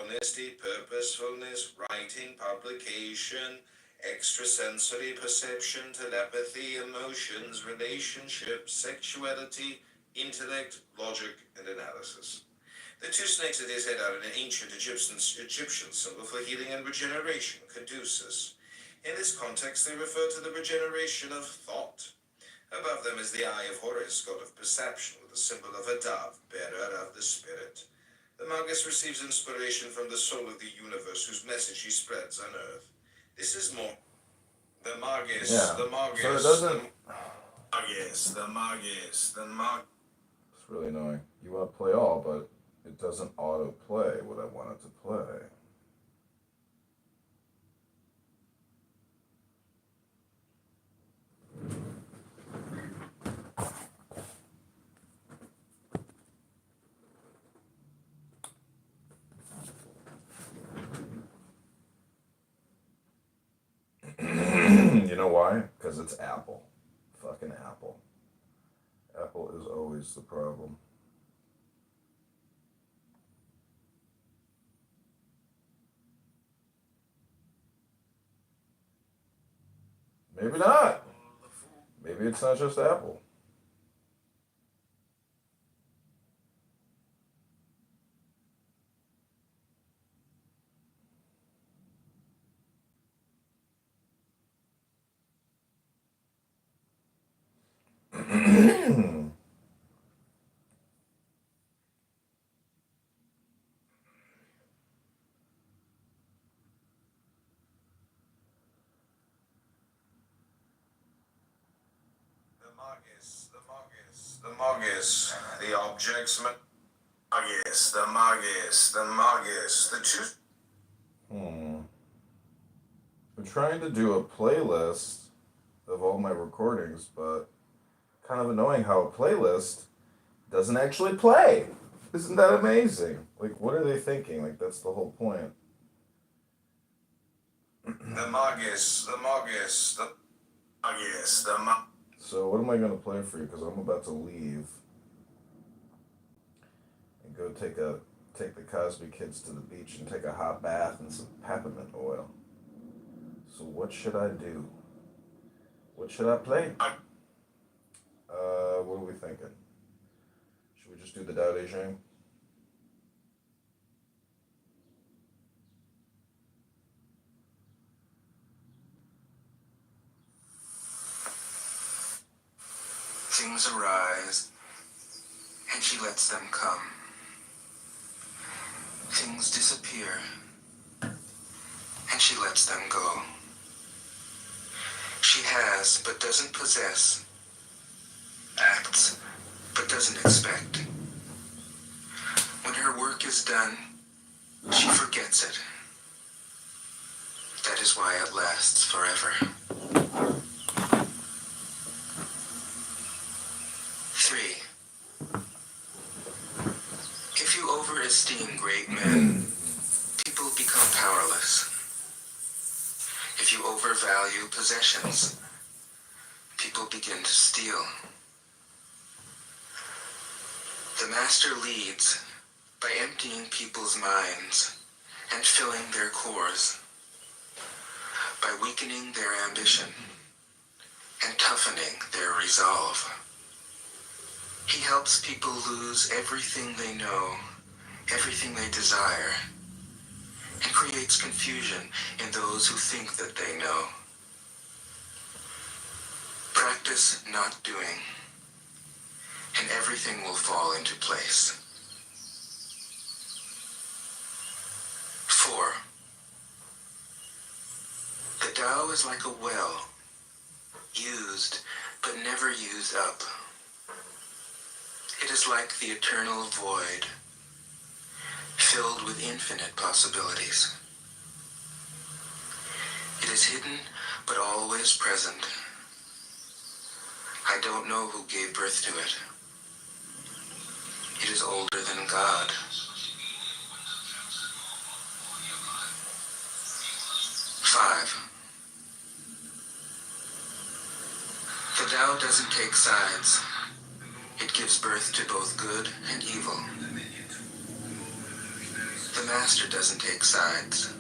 honesty, purposefulness, writing, publication, extrasensory perception, telepathy, emotions, relationships, sexuality, intellect, logic, and analysis. The two snakes at his head are an ancient Egyptian symbol for healing and regeneration, caduceus. In this context, they refer to the regeneration of thought. Above them is the Eye of Horus, god of perception, with the symbol of a dove, bearer of the spirit. The Magus receives inspiration from the soul of the universe, whose message he spreads on Earth. This is more. The Magus, Yeah. the Magus, So it doesn't. the Magus. It's really annoying. You want to play all, but it doesn't auto-play what I want it to play. You know why? Because it's Apple. Fucking Apple. Apple is always the problem. Maybe not. Maybe it's not just Apple. The objects, the two. I'm trying to do a playlist of all my recordings, but kind of annoying how a playlist doesn't actually play. Isn't that amazing? Like, what are they thinking? Like, that's the whole point. So what am I going to play for you? Because I'm about to leave and go take the Cosby kids to the beach and take a hot bath and some peppermint oil. So what should I do? What should I play? What are we thinking? Should we just do the Dao De Jing? Things arise, and she lets them come. Things disappear, and she lets them go. She has, but doesn't possess. Acts, but doesn't expect. When her work is done, she forgets it. That is why it lasts forever. 3. If you overesteem great men, people become powerless. If you overvalue possessions, people begin to steal. The master leads by emptying people's minds and filling their cores, by weakening their ambition and toughening their resolve. He helps people lose everything they know, everything they desire, and creates confusion in those who think that they know. Practice not doing, and everything will fall into place. 4. The Tao is like a well, used but never used up. It is like the eternal void, filled with infinite possibilities. It is hidden but always present. I don't know who gave birth to it. It is older than God. 5. The Tao doesn't take sides. It gives birth to both good and evil. The Master doesn't take sides.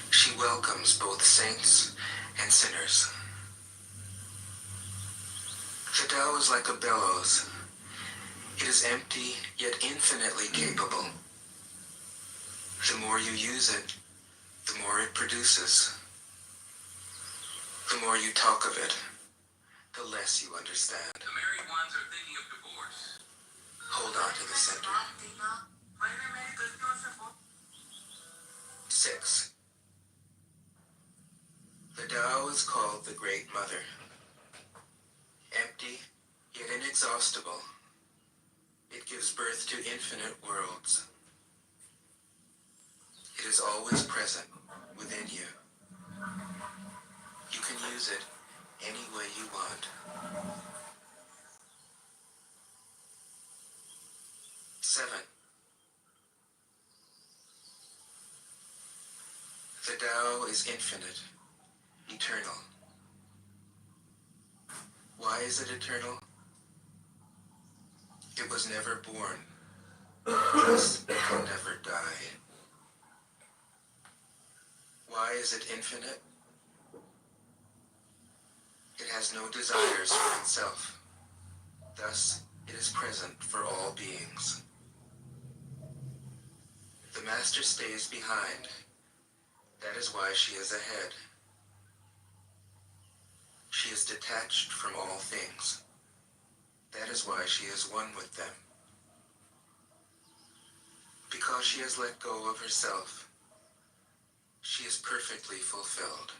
She welcomes both saints and sinners. The Tao is like a bellows. It is empty, yet infinitely capable. The more you use it, the more it produces. The more you talk of it, the less you understand. The married ones are thinking of divorce. Hold on to the center. 6. The Tao is called the Great Mother. Empty, yet inexhaustible, it gives birth to infinite worlds. It is always present within you. You can use it any way you want. 7. The Tao is infinite, eternal. Why is it eternal? It was never born, thus it can never die. Why is it infinite? It has no desires for itself, thus it is present for all beings. The Master stays behind. That is why she is ahead. She is detached from all things. That is why she is one with them. Because she has let go of herself, she is perfectly fulfilled.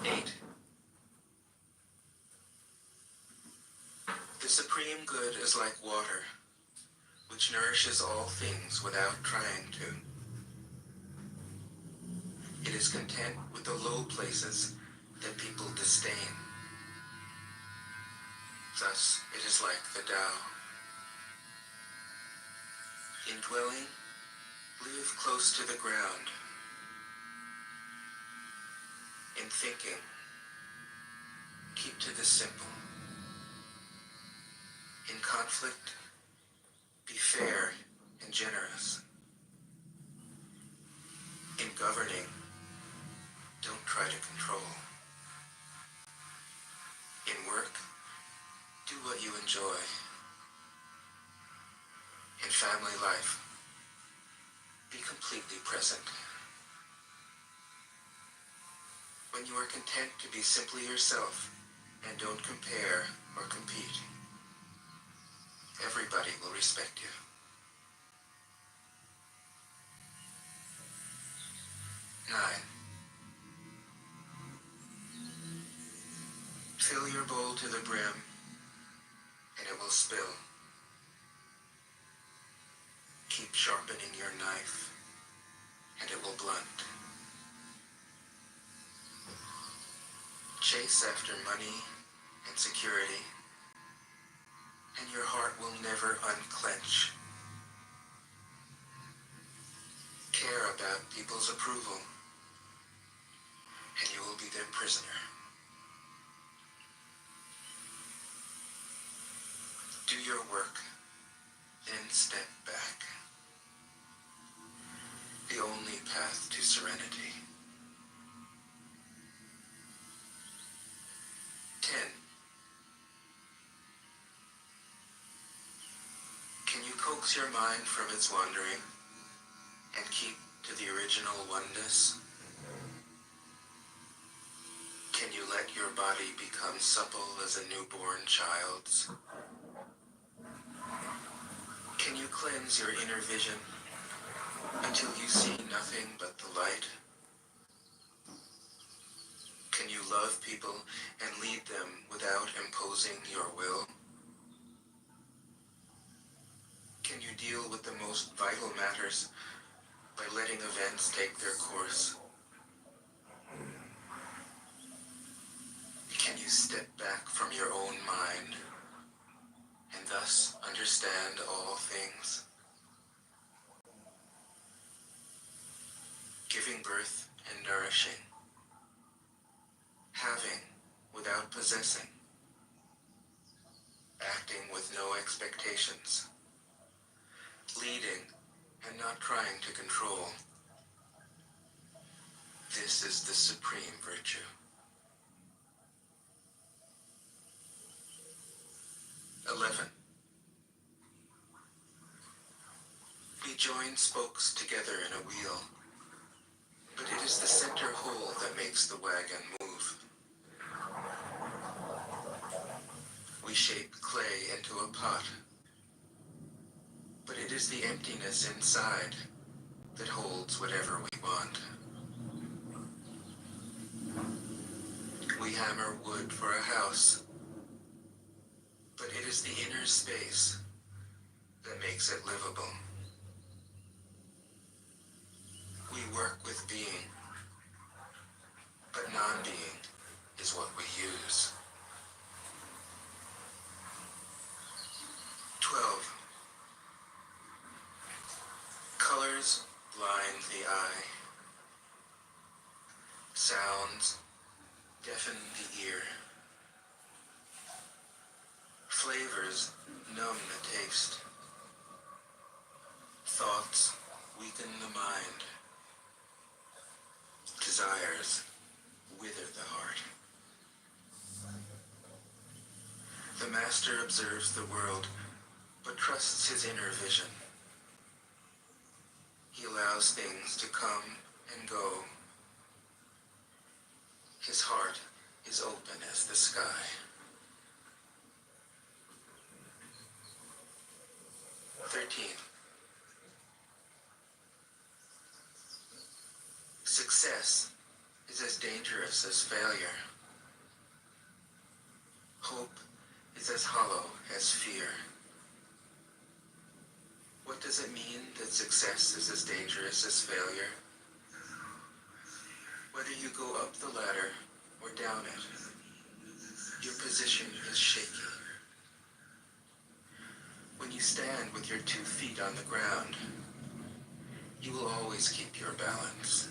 8. The supreme good is like water, which nourishes all things without trying to. It is content with the low places that people disdain. Thus, it is like the Tao. In dwelling, live close to the ground. In thinking, keep to the simple. In conflict, be fair and generous. In governing, don't try to control. In work, do what you enjoy. In family life, be completely present. When you are content to be simply yourself and don't compare or compete, everybody will respect you. 9. Fill your bowl to the brim, and it will spill. Keep sharpening your knife, and it will blunt. Chase after money and security, and your heart will never unclench. Care about people's approval, and you will be their prisoner. Do your work, then step back. The only path to serenity. 10. Can you coax your mind from its wandering and keep to the original oneness? Can you let your body become supple as a newborn child's? Can you cleanse your inner vision until you see nothing but the light? Can you love people and lead them without imposing your will? Can you deal with the most vital matters by letting events take their course? Can you step back from your own mind and thus understand all things? Giving birth and nourishing. Having without possessing. acting with no expectations, leading and not trying to control. This is the supreme virtue. 11. We join spokes together in a wheel, but it is the center hole that makes the wagon move. We shape clay into a pot, but it is the emptiness inside that holds whatever we want. We hammer wood for a house, but it is the inner space that makes it livable. We work with being, but non-being is what we use. 12. Colors blind the eye. Sounds deafen the ear. Flavors numb the taste. Thoughts weaken the mind. Desires wither the heart. The master observes the world, but trusts his inner vision. He allows things to come and go. His heart is open as the sky. 13. Success is as dangerous as failure. Hope is as hollow as fear. What does it mean that success is as dangerous as failure? Whether you go up the ladder or down it, your position is shaky. When you stand with your 2 feet on the ground, you will always keep your balance.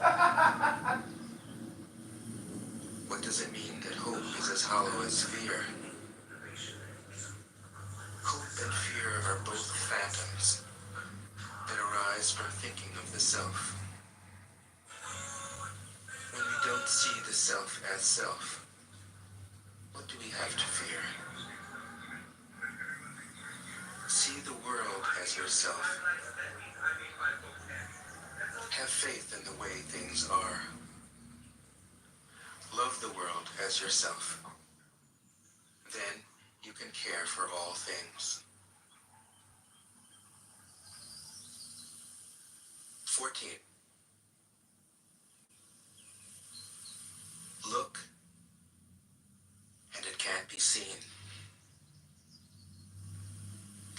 What does it mean that hope is as hollow as fear? Hope and fear are both phantoms that arise from thinking of the self. When we don't see the self as self, what do we have to fear? See the world as yourself. Have faith in the way things are. Love the world as yourself. Then you can care for all things. 14. Look, and it can't be seen.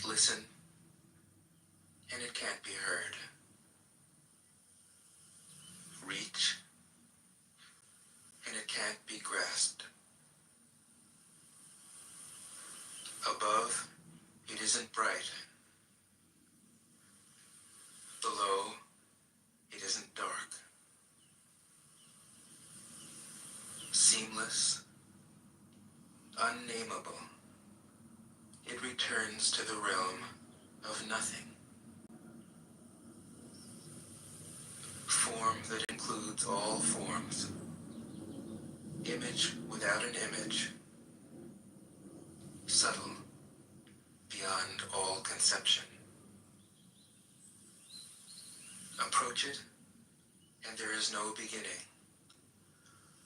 Listen, and it can't be heard. Reach, and it can't be grasped. Above, it isn't bright. Below, it isn't dark. Seamless, unnameable, it returns to the realm of nothing. Form that includes all forms. Image without an image. Subtle, beyond all conception. Approach it, and there is no beginning.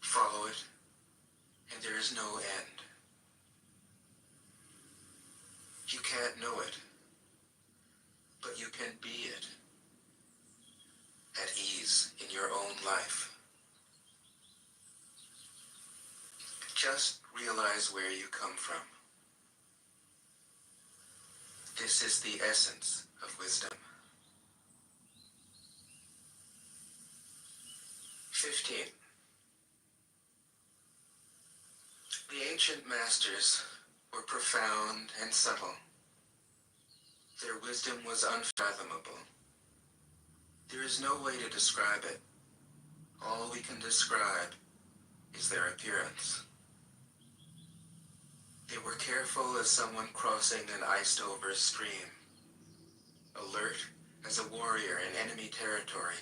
Follow it, and there is no end. You can't know it, but you can be it. At ease in your own life. Just realize where you come from. This is the essence of wisdom. 15. The ancient masters were profound and subtle. Their wisdom was unfathomable. There is no way to describe it. All we can describe is their appearance. They were careful as someone crossing an iced-over stream, alert as a warrior in enemy territory,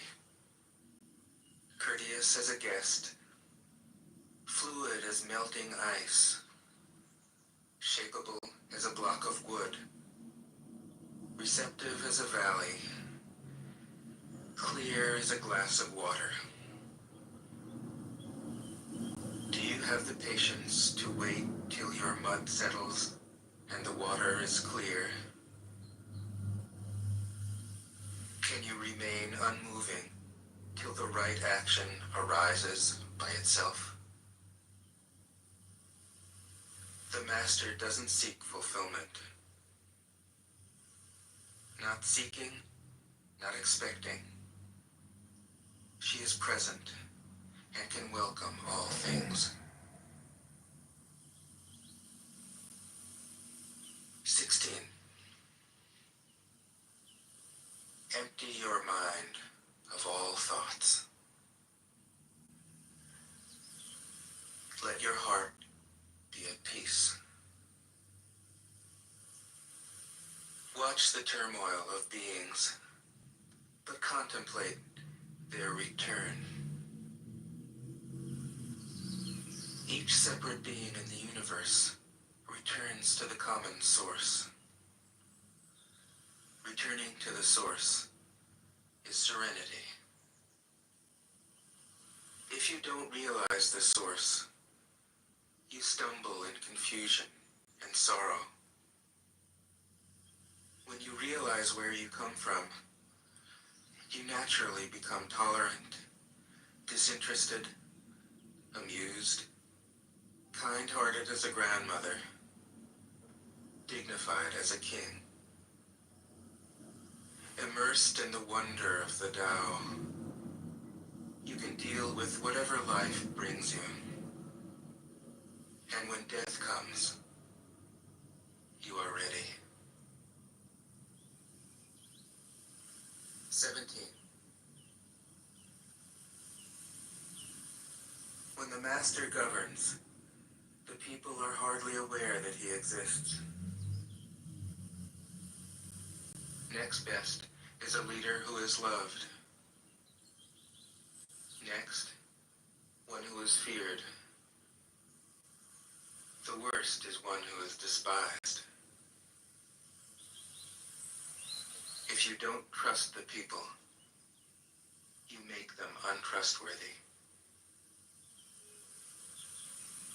courteous as a guest, fluid as melting ice, shapeable as a block of wood, receptive as a valley, clear as a glass of water. Do you have the patience to wait till your mud settles and the water is clear? Can you remain unmoving till the right action arises by itself? The master doesn't seek fulfillment. Not seeking, not expecting. She is present and can welcome all things. 16. Empty your mind of all thoughts. Let your heart be at peace. Watch the turmoil of beings, but contemplate their return. Each separate being in the universe returns to the common source. Returning to the source is serenity. If you don't realize the source, you stumble in confusion and sorrow. When you realize where you come from, you naturally become tolerant, disinterested, amused, kind-hearted as a grandmother, dignified as a king. Immersed in the wonder of the Tao, you can deal with whatever life brings you. And when death comes, you are ready. 17. When the master governs, the people are hardly aware that he exists. Next best is a leader who is loved. Next, one who is feared. The worst is one who is despised. If you don't trust the people, you make them untrustworthy.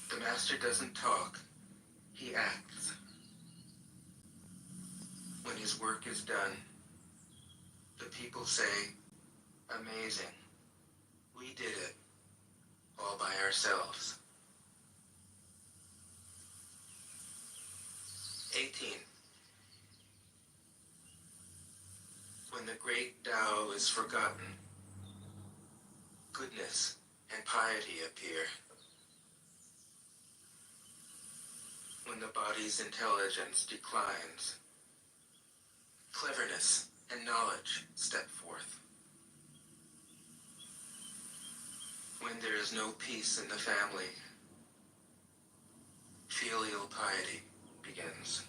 The master doesn't talk, he acts. When his work is done, the people say, "Amazing. We did it, all by ourselves." 18. When the great Tao is forgotten, goodness and piety appear. When the body's intelligence declines, cleverness and knowledge step forth. When there is no peace in the family, filial piety begins.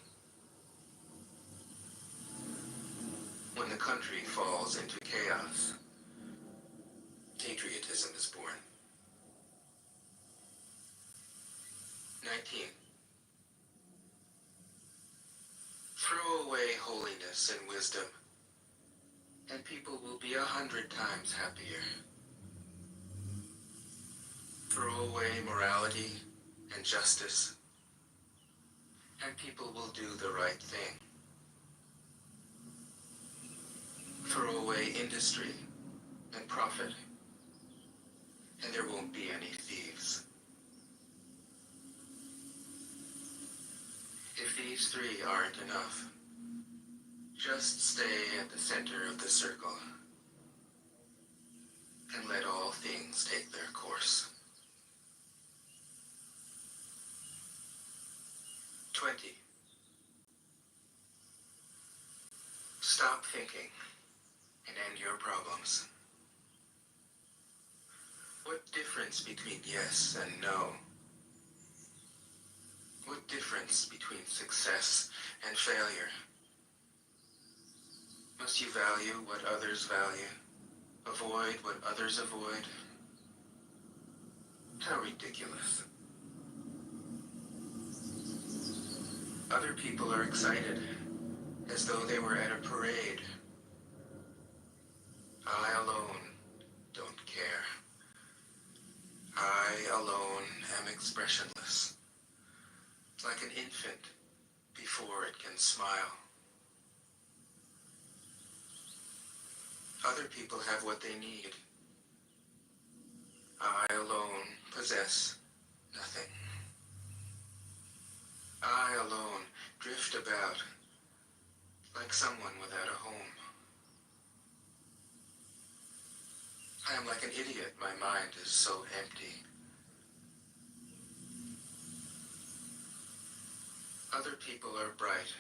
When the country falls into chaos, patriotism is born. 19. Throw away holiness and wisdom, and people will be 100 times happier. Throw away morality and justice, and people will do the right thing. Throw away industry and profit, and there won't be any thieves. If these three aren't enough, just stay at the center of the circle and let all things take their course. 20. Stop thinking and end your problems. What difference between yes and no? What difference between success and failure? Must you value what others value? Avoid what others avoid? How ridiculous. Other people are excited, as though they were at a parade. I alone don't care. I alone am expressionless, like an infant before it can smile. Other people have what they need. I alone possess nothing. I alone drift about like someone without a home. I am like an idiot. My mind is so empty. Other people are bright.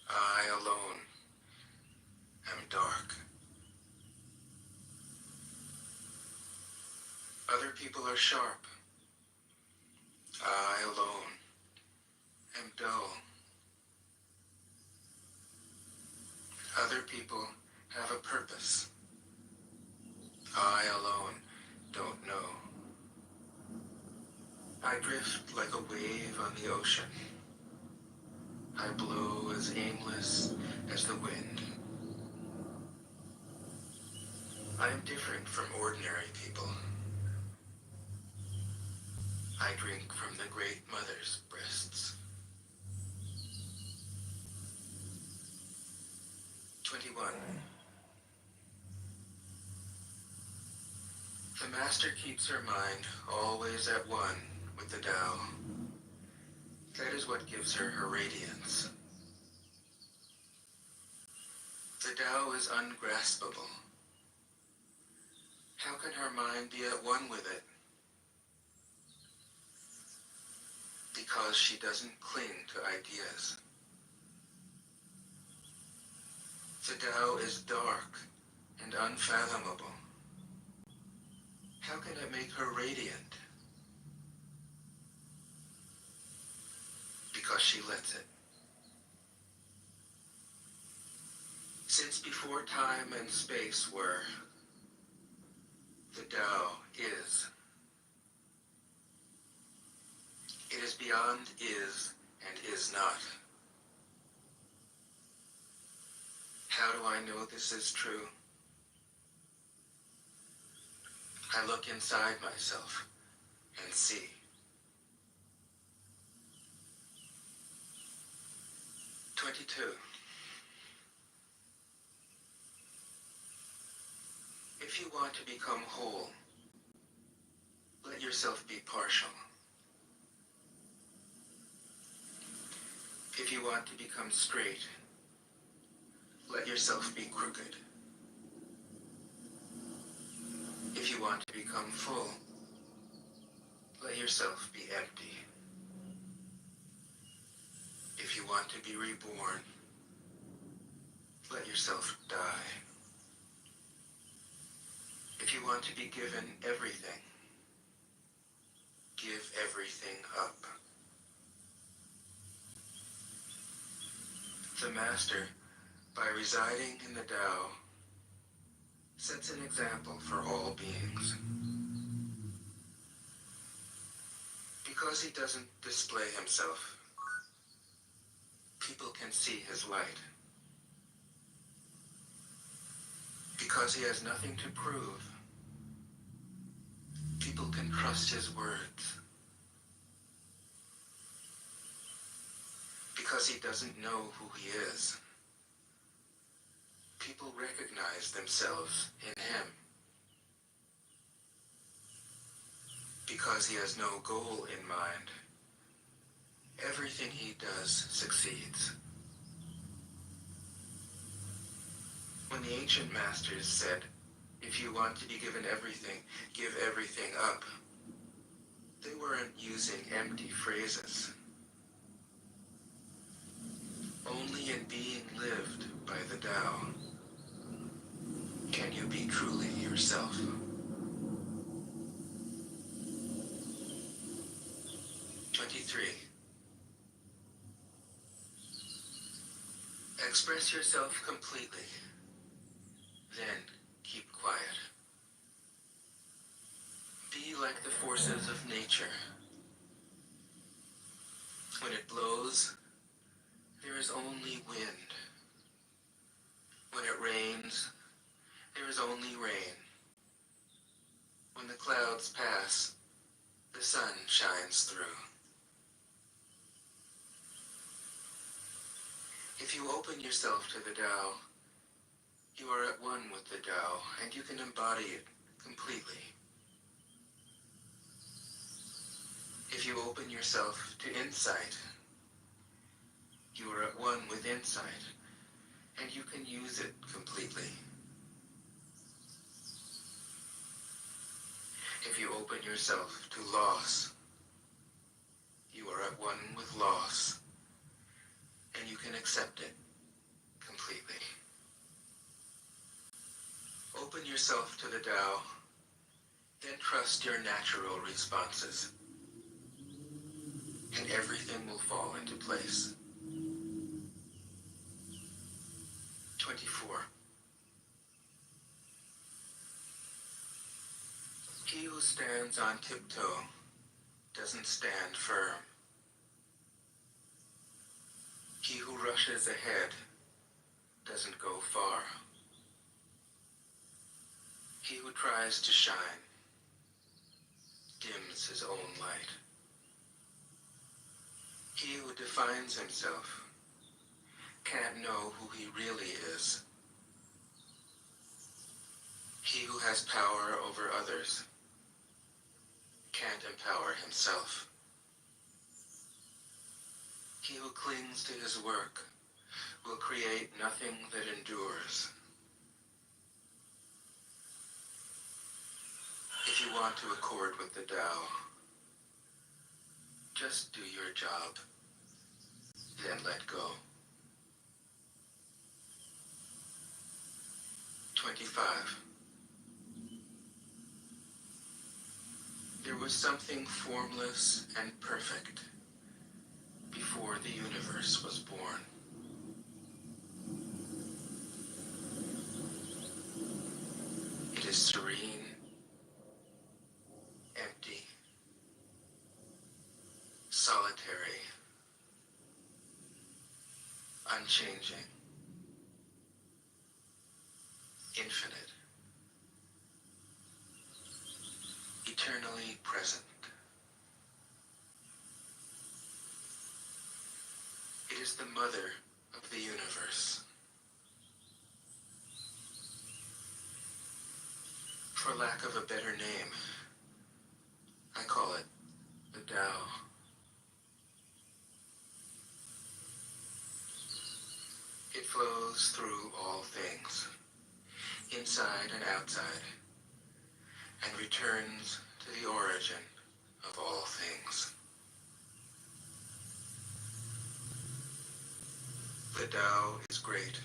I alone am dark. Other people are sharp. I alone am dull. Other people have a purpose. I alone don't know. I drift like a wave on the ocean. I blow as aimless as the wind. I am different from ordinary people. I drink from the Great Mother's breasts. 21. The Master keeps her mind always at one with the Tao. That is what gives her her radiance. The Tao is ungraspable. How can her mind be at one with it? Because she doesn't cling to ideas. The Tao is dark and unfathomable. How can it make her radiant? Because she lets it. Since before time and space were, the Tao is. It is beyond is and is not. How do I know this is true? I look inside myself and see. If you want to become whole, let yourself be partial. If you want to become straight, let yourself be crooked. If you want to become full, let yourself be empty. If you want to be reborn, let yourself die. If you want to be given everything, give everything up. The Master, by residing in the Tao, sets an example for all beings. Because he doesn't display himself, people can see his light. Because he has nothing to prove, people can trust his words. Because he doesn't know who he is, people recognize themselves in him. Because he has no goal in mind, everything he does succeeds. When the ancient masters said, if you want to be given everything, give everything up, they weren't using empty phrases. Only in being lived by the Tao can you be truly yourself. Express yourself completely. Then keep quiet. Be like the forces of nature. When it blows, there is only wind. When it rains, there is only rain. When the clouds pass, the sun shines through. If you open yourself to the Tao, you are at one with the Tao, and you can embody it completely. If you open yourself to insight, you are at one with insight, and you can use it completely. If you open yourself to loss, you are at one with loss, and you can accept it completely. Open yourself to the Tao, then trust your natural responses, and everything will fall into place. 24. He who stands on tiptoe doesn't stand firm. He who rushes ahead doesn't go far. He who tries to shine dims his own light. He who defines himself can't know who he really is. He who has power over others can't empower himself. He who clings to his work will create nothing that endures. If you want to accord with the Tao, just do your job, then let go. 25. There was something formless and perfect before the universe was born. It is serene, empty, solitary, unchanging, infinite, eternally present. It is the mother of the universe. For lack of a better name, I call it the Tao. It flows through all things, inside and outside, and returns to the origin of all things. The Tao is great.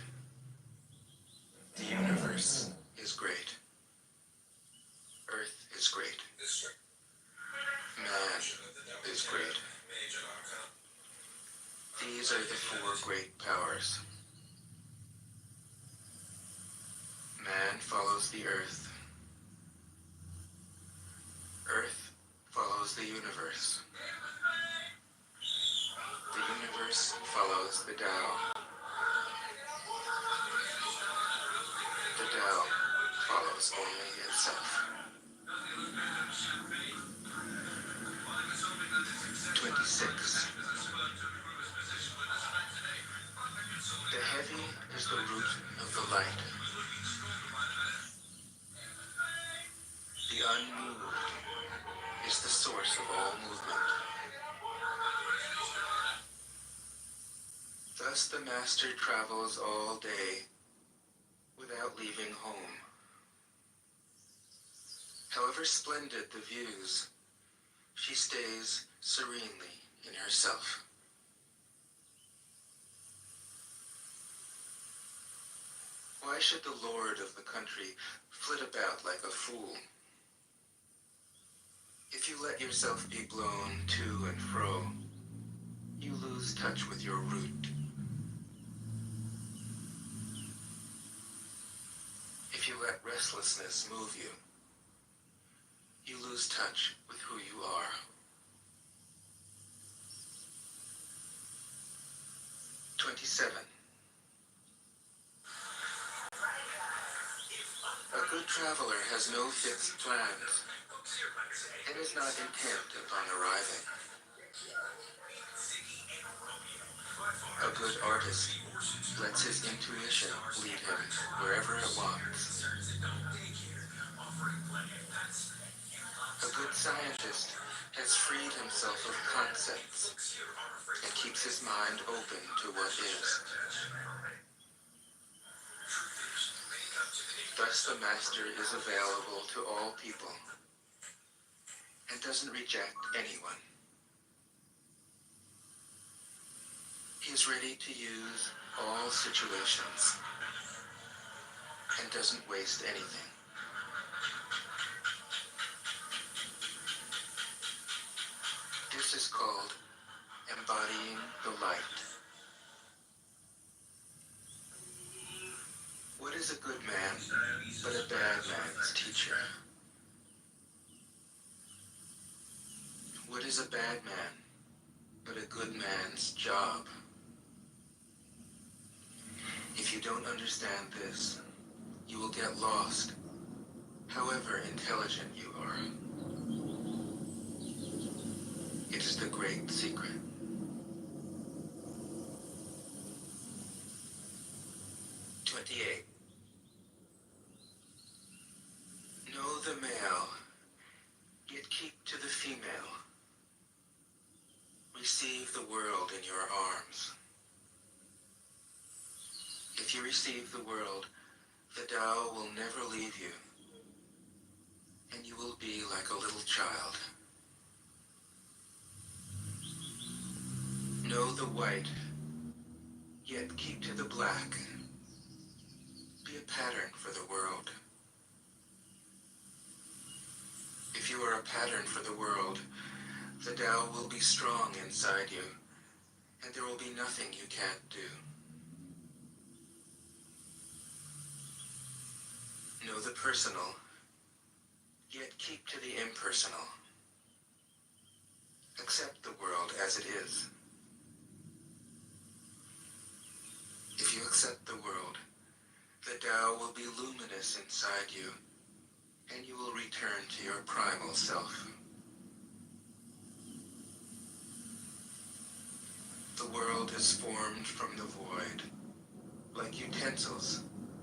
The universe is great. Earth is great. Man is great. These are the four great powers. Man follows the earth. Earth follows the universe. The universe follows the Tao. The Tao follows only itself. 26. The heavy is the root of the light. The unmoved is the source of all movement. Thus the master travels all day without leaving home. However splendid the views, she stays serenely in herself. Why should the lord of the country flit about like a fool? If you let yourself be blown to and fro, you lose touch with your root. restlessness move you. You lose touch with who you are. 27. A good traveler has no fixed plans and is not intent upon arriving. A good artist lets his intuition lead him wherever it wants. A good scientist has freed himself of concepts and keeps his mind open to what is. Thus the master is available to all people and doesn't reject anyone. He is ready to use all situations and doesn't waste anything. This is called embodying the light. What is a good man but a bad man's teacher? What is a bad man but a good man's job? If you don't understand this, you will get lost, however intelligent you are. It is the great secret. 28. Know the male, yet keep to the female. Receive the world in your arms. If you receive the world, the Tao will never leave you, and you will be like a little child. Know the white, yet keep to the black. Be a pattern for the world. If you are a pattern for the world, the Tao will be strong inside you, and there will be nothing you can't do. Know the personal, yet keep to the impersonal. Accept the world as it is. If you accept the world, the Tao will be luminous inside you, and you will return to your primal self. The world is formed from the void, like utensils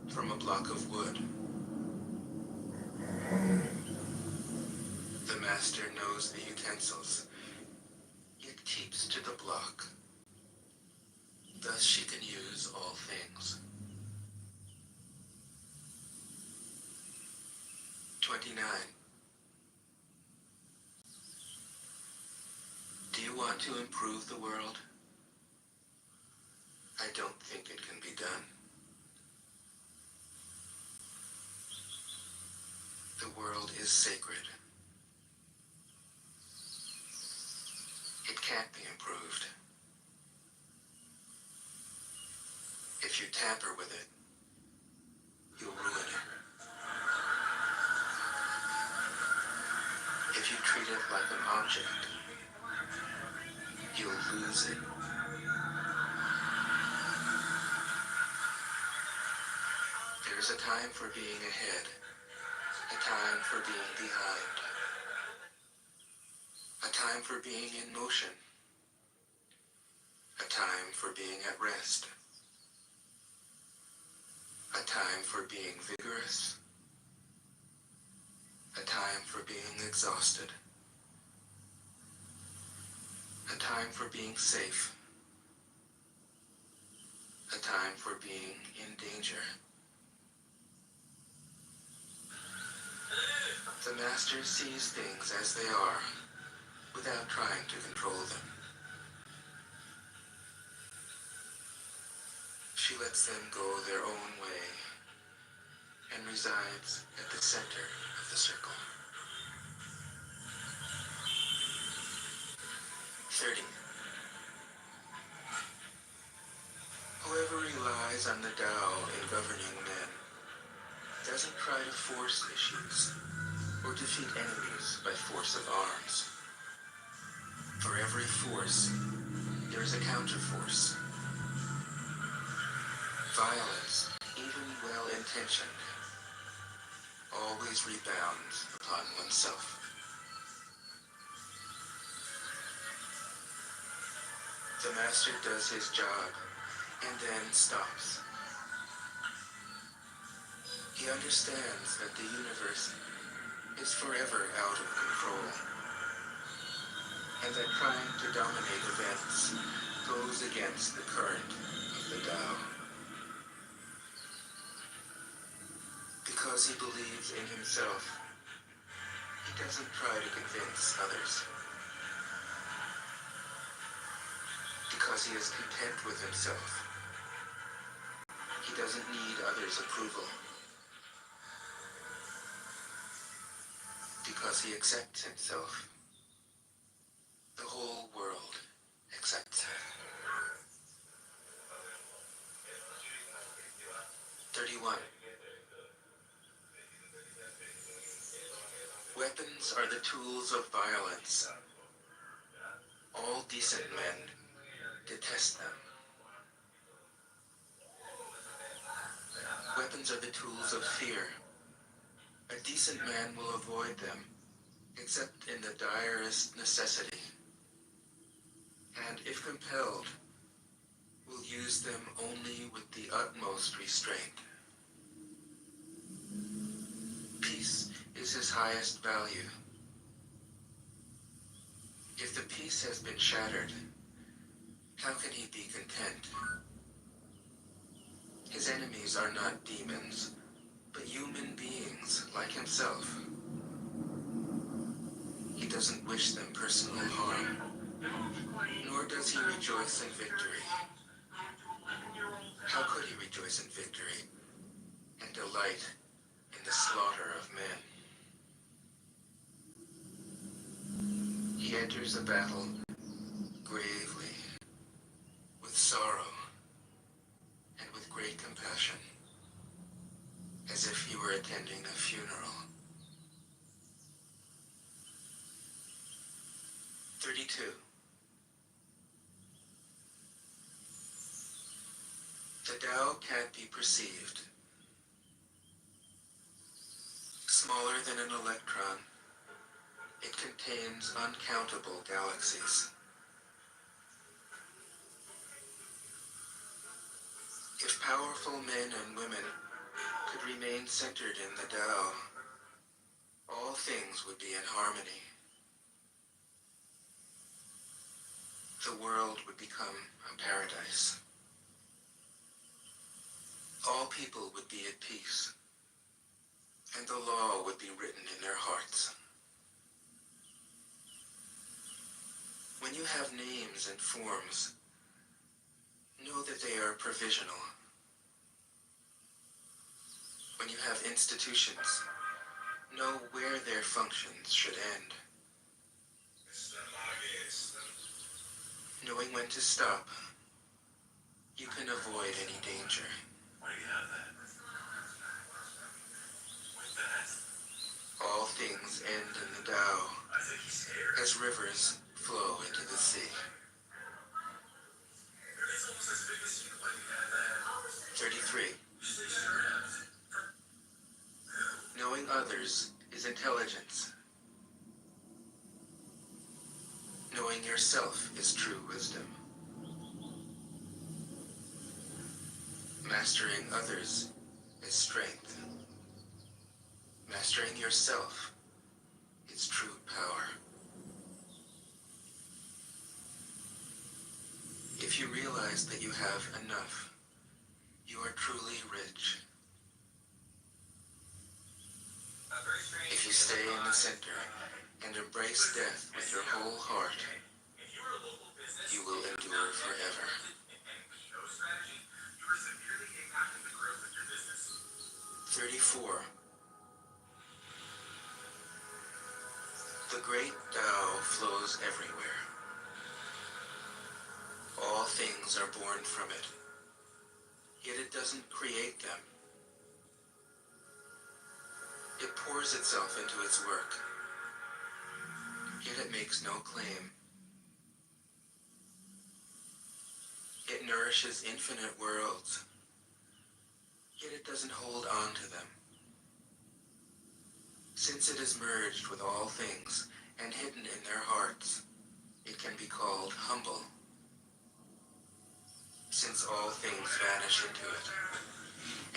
from a block of wood. The master knows the utensils, yet keeps to the block. Thus she can use all things. 29. Do you want to improve the world? I don't think it can be done. The world is sacred. It can't be improved. If you tamper with it, you'll ruin it. If you treat it like an object, you'll lose it. There's a time for being ahead, a time for being behind, a time for being in motion, a time for being at rest, a time for being vigorous, a time for being exhausted, a time for being safe, a time for being in danger. The master sees things as they are, without trying to control them. She lets them go their own way, and resides at the center of the circle. 30. Whoever relies on the Tao in governing men doesn't try to force issues or defeat enemies by force of arms. For every force, there is a counterforce. Violence, even well-intentioned, always rebounds upon oneself. The master does his job and then stops. He understands that the universe is forever out of control, and that trying to dominate events goes against the current of the Tao. Because he believes in himself, he doesn't try to convince others. Because he is content with himself, he doesn't need others' approval. Because he accepts himself, the whole world accepts him. 31. Weapons are the tools of violence. All decent men detest them. Weapons are the tools of fear. A decent man will avoid them, except in the direst necessity, and if compelled, will use them only with the utmost restraint. Peace is his highest value. If the peace has been shattered, how can he be content? His enemies are not demons, but human beings like himself. He doesn't wish them personal harm, nor does he rejoice in victory. How could he rejoice in victory and delight in the slaughter of men? He enters a battle gravely, with sorrow, and with great compassion, as if he were attending a funeral. 32. The Tao can't be perceived. Smaller than an electron, it contains uncountable galaxies. If powerful men and women could remain centered in the Tao, all things would be in harmony. The world would become a paradise. All people would be at peace, and the law would be written in their hearts. When you have names and forms, know that they are provisional. When you have institutions, know where their functions should end. Knowing when to stop, you can avoid any danger. All things end in the Tao, as rivers flow into the sea. 33. Knowing others is intelligence. Knowing yourself is true wisdom. Mastering others is strength. Mastering yourself is true power. If you realize that you have enough, you are truly rich. If you stay in the center and embrace death with your whole heart, you will endure forever. 34. The great Tao flows everywhere. All things are born from it, yet it doesn't create them. It pours itself into its work, yet it makes no claim. It nourishes infinite worlds, yet it doesn't hold on to them. Since it is merged with all things and hidden in their hearts, it can be called humble. Since all things vanish into it,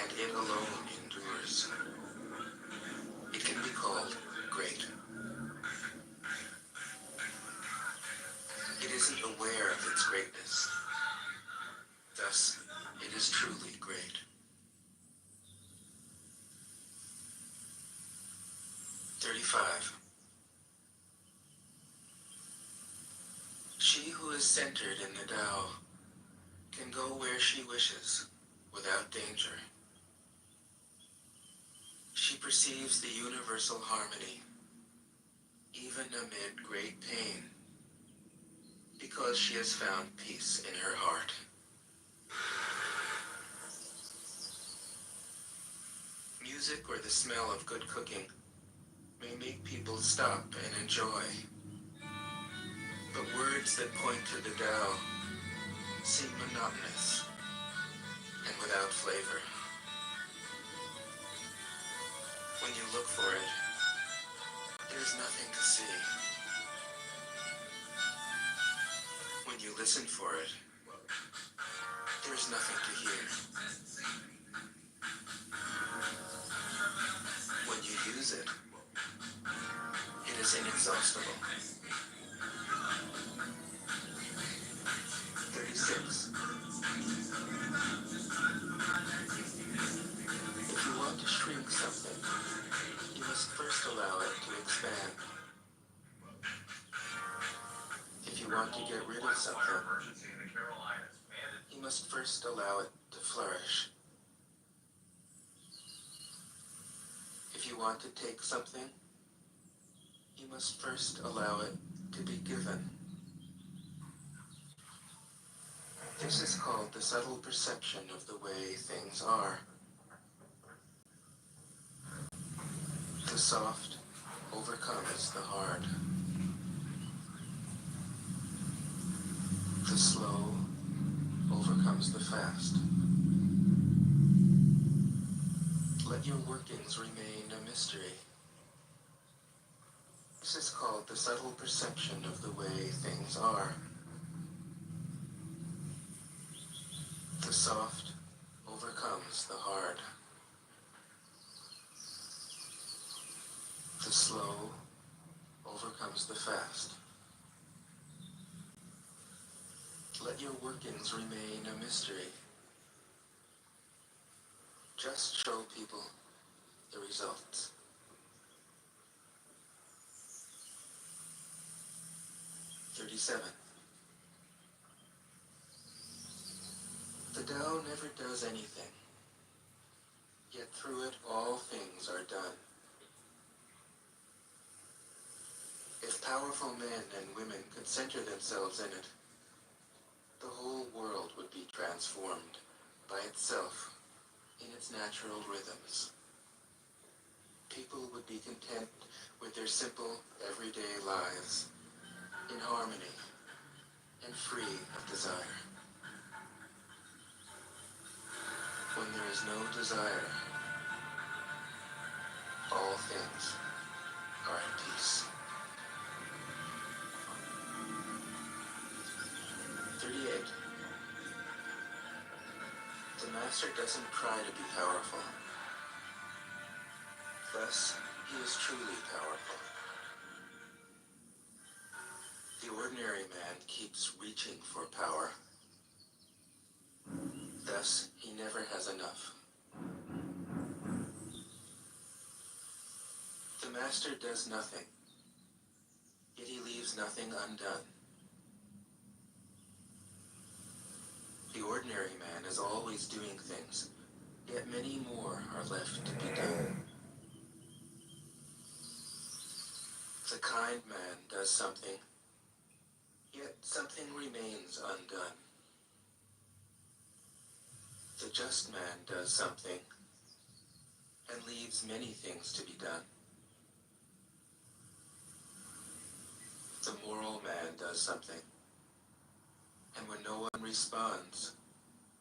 and it alone endures, it can be called great. It isn't aware of its greatness. Thus, it is truly great. 35. She who is centered in the Tao can go where she wishes without danger. She perceives the universal harmony, even amid great pain, because she has found peace in her heart. Music or the smell of good cooking may make people stop and enjoy. But words that point to the Tao seem monotonous and without flavor. When you look for it, there's nothing to see. When you listen for it, there's nothing to hear. When you use it, it is inexhaustible. 36. If you want to shrink something, you must first allow it to expand. If you want to get rid of something, you must first allow it to flourish. If you want to take something, you must first allow it to be given. This is called the subtle perception of the way things are. The soft overcomes the hard. The slow overcomes the fast. Let your workings remain a mystery. This is called the subtle perception of the way things are. The soft overcomes the hard. The slow overcomes the fast. Let your workings remain a mystery. Just show people the results. "37. The Tao never does anything, yet through it all things are done. If powerful men and women could center themselves in it, the whole world would be transformed by itself in its natural rhythms. People would be content with their simple, everyday lives, in harmony and free of desire. When there is no desire, all things are at peace." 38. The Master doesn't try to be powerful. Thus, he is truly powerful. The ordinary man keeps reaching for power. Thus, he never has enough. The Master does nothing, yet he leaves nothing undone. The ordinary man is always doing things, yet many more are left to be done. The kind man does something, yet something remains undone. The just man does something, and leaves many things to be done. The moral man does something, and when no one responds,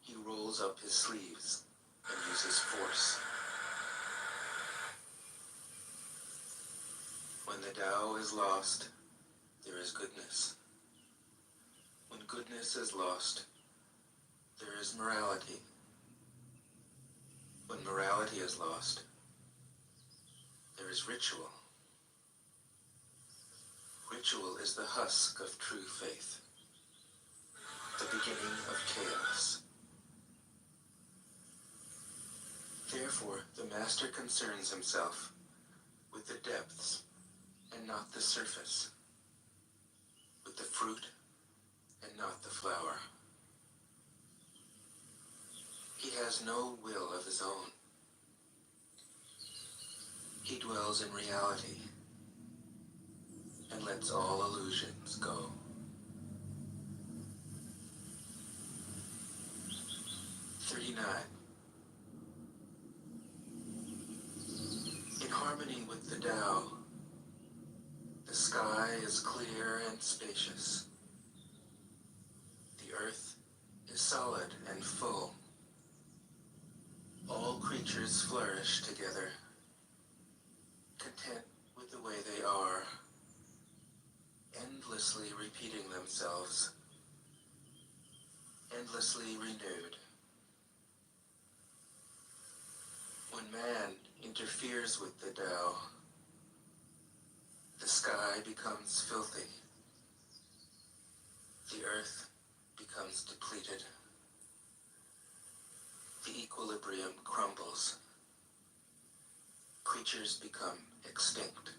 he rolls up his sleeves and uses force. When the Tao is lost, there is goodness. When goodness is lost, there is morality. When morality is lost, there is ritual. Ritual is the husk of true faith, the beginning of chaos. Therefore, the master concerns himself with the depths and not the surface, with the fruit and not the flower. He has no will of his own. He dwells in reality and lets all illusions go. In harmony with the Tao, the sky is clear and spacious. The earth is solid and full. All creatures flourish together, content with the way they are, endlessly repeating themselves, endlessly renewed. When man interferes with the Tao, the sky becomes filthy, the earth becomes depleted, the equilibrium crumbles, creatures become extinct.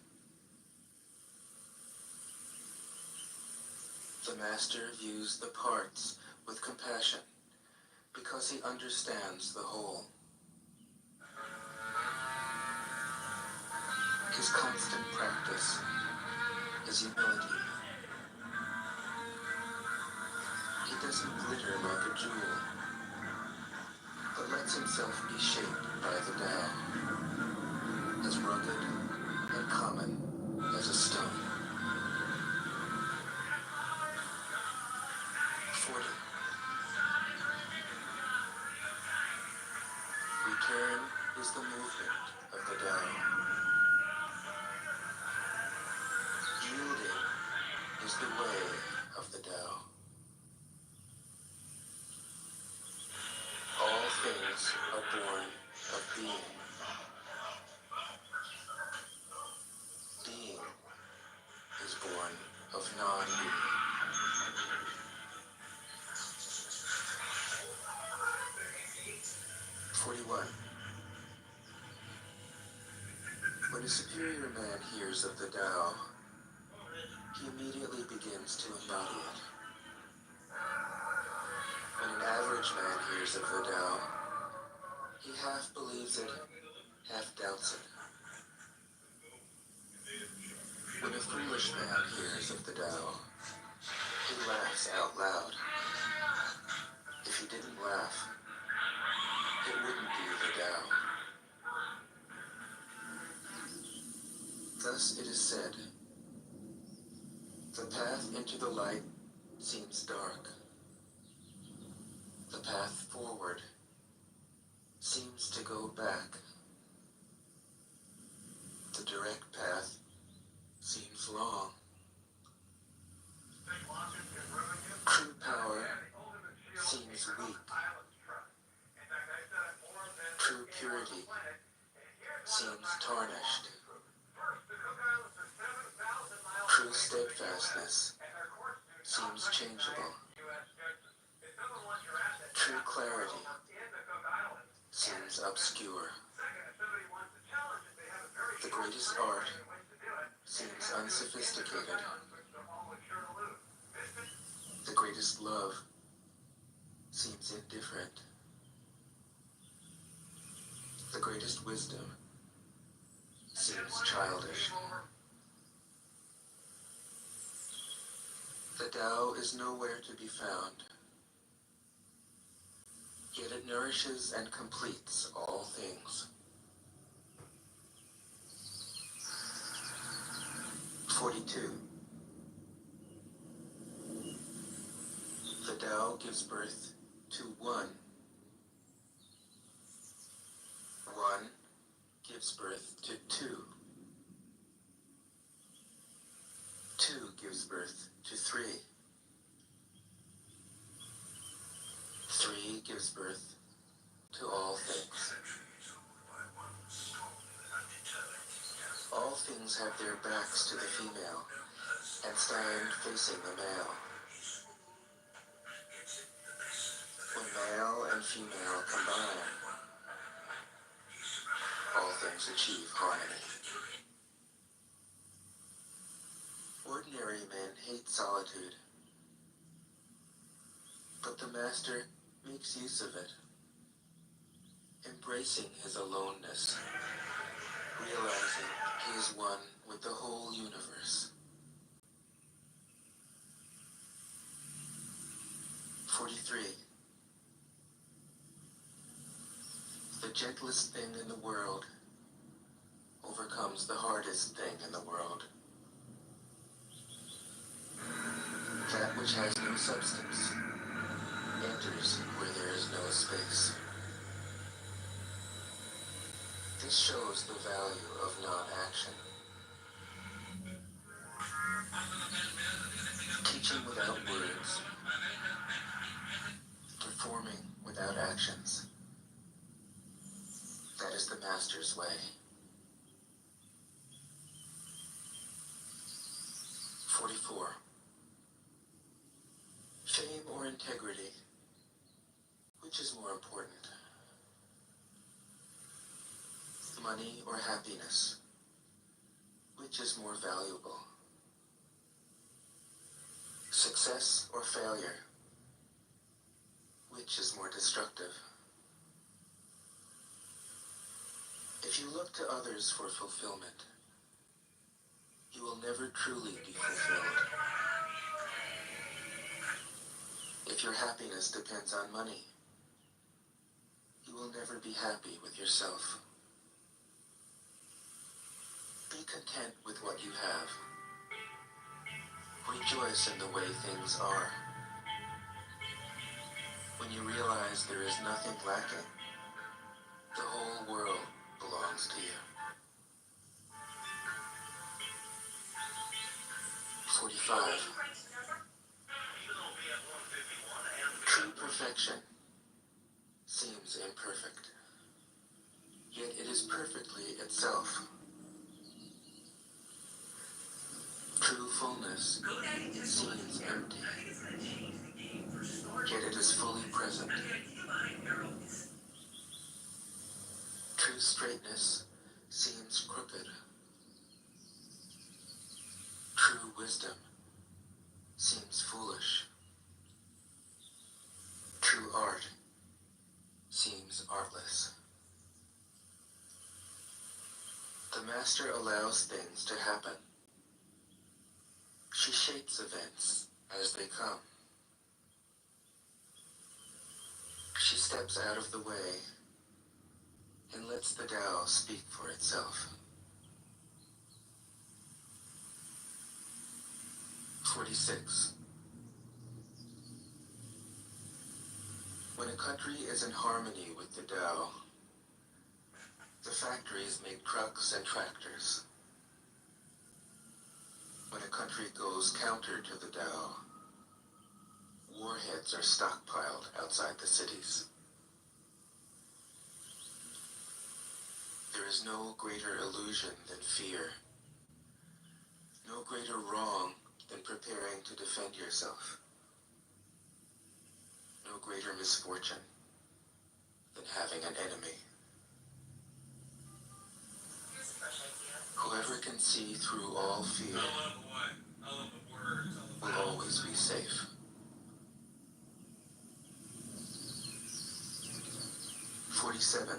The master views the parts with compassion because he understands the whole. His constant practice is humility. He doesn't glitter like a jewel, but lets himself be shaped by the Tao, as rugged and common as a stone. 40. Return is the movement of the Tao. Yielding is the way of the Tao. All things are born of being. Being is born of non-being. 41. When a superior man hears of the Tao, he immediately begins to embody it. When an average man hears of the Tao, he half believes it, half doubts it. When a foolish man hears of the Tao, he laughs out loud. If he didn't laugh, it wouldn't be the Tao. Thus it is said, the path into the light seems dark. The path forward seems to go back. The direct path seems long. True power seems weak. True purity seems tarnished. True steadfastness seems changeable. True clarity seems obscure. The greatest art seems unsophisticated. The greatest love seems indifferent. The greatest wisdom seems childish. The Tao is nowhere to be found, yet it nourishes and completes all things. 42. The Tao gives birth to one. One gives birth to two. Two gives birth to three. Three gives birth to all things. All things have their backs to the female and stand facing the male. When male and female combine, all things achieve harmony. Ordinary men hate solitude, but the Master makes use of it, embracing his aloneness, realizing he is one with the whole universe. 43. The gentlest thing in the world overcomes the hardest thing in the world. That which has no substance enters where there is no space. This shows the value of non-action. Teaching without words, performing without actions. That is the Master's way. 44. Fame or integrity? Which is more important? Money or happiness? Which is more valuable? Success or failure? Which is more destructive? If you look to others for fulfillment, you will never truly be fulfilled. If your happiness depends on money, you will never be happy with yourself. Be content with what you have. Rejoice in the way things are. When you realize there is nothing lacking, the whole world belongs to you. 45. True perfection seems imperfect, yet it is perfectly itself. True fullness seems empty, yet it is fully present. True straightness seems crooked. True wisdom seems foolish. True art seems artless. The Master allows things to happen. She shapes events as they come. She steps out of the way and lets the Tao speak for itself. 46. When a country is in harmony with the Tao, the factories make trucks and tractors. When a country goes counter to the Tao, warheads are stockpiled outside the cities. There is no greater illusion than fear, no greater wrong than preparing to defend yourself, no greater misfortune than having an enemy. Whoever can see through all fear will always be safe. 47.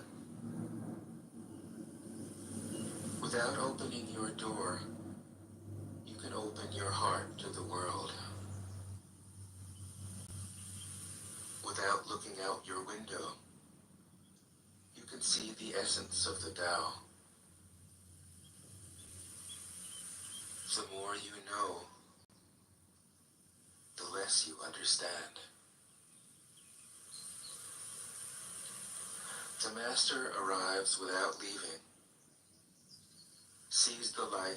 Without opening your door, you can open your heart to the world. Without looking out your window, you can see the essence of the Tao. The more you know, the less you understand. The master arrives without leaving, sees the light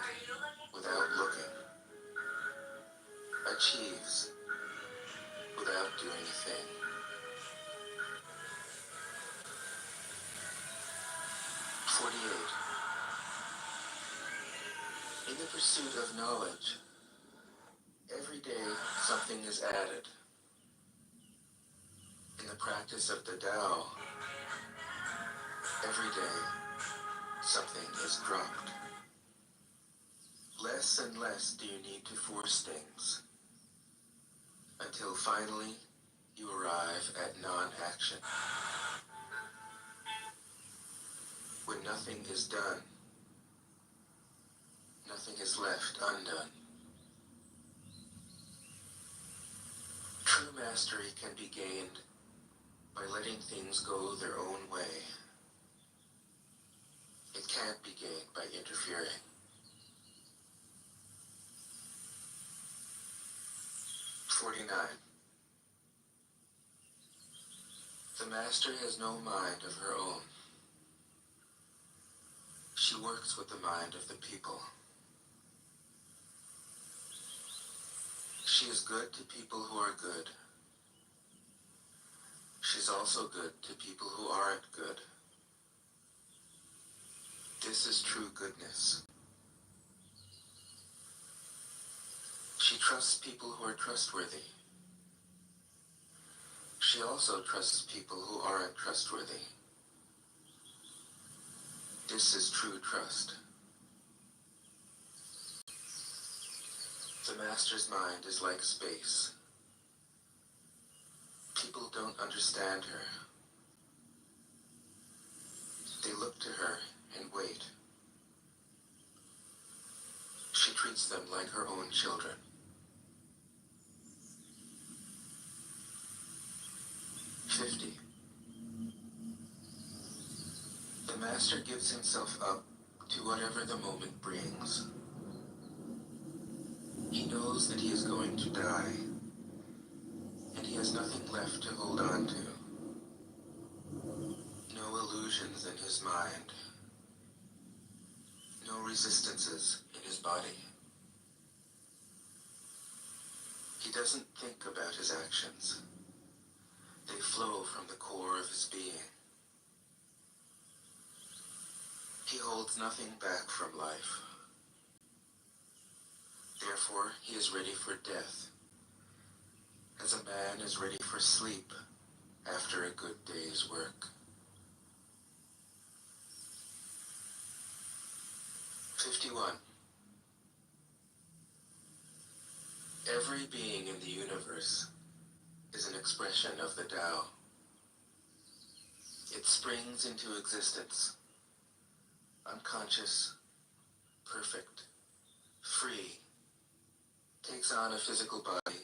without looking, achieves without doing a thing. 48. In the pursuit of knowledge, every day something is added. In the practice of the Tao, every day something is dropped. Less and less do you need to force things, until finally you arrive at non-action. When nothing is done, nothing is left undone. True mastery can be gained by letting things go their own way. It can't be gained by interfering. The master has no mind of her own. She works with the mind of the people. She is good to people who are good. She's also good to people who aren't good. This is true goodness. She trusts people who are trustworthy. She also trusts people who aren't trustworthy. This is true trust. The master's mind is like space. People don't understand her. They look to her and wait. She treats them like her own children. 50. The master gives himself up to whatever the moment brings. He knows that he is going to die, and he has nothing left to hold on to. No illusions in his mind. No resistances in his body. He doesn't think about his actions. They flow from the core of his being. He holds nothing back from life. Therefore, he is ready for death, as a man is ready for sleep after a good day's work. 51. Every being in the universe is an expression of the Tao. It springs into existence, unconscious, perfect, free, takes on a physical body,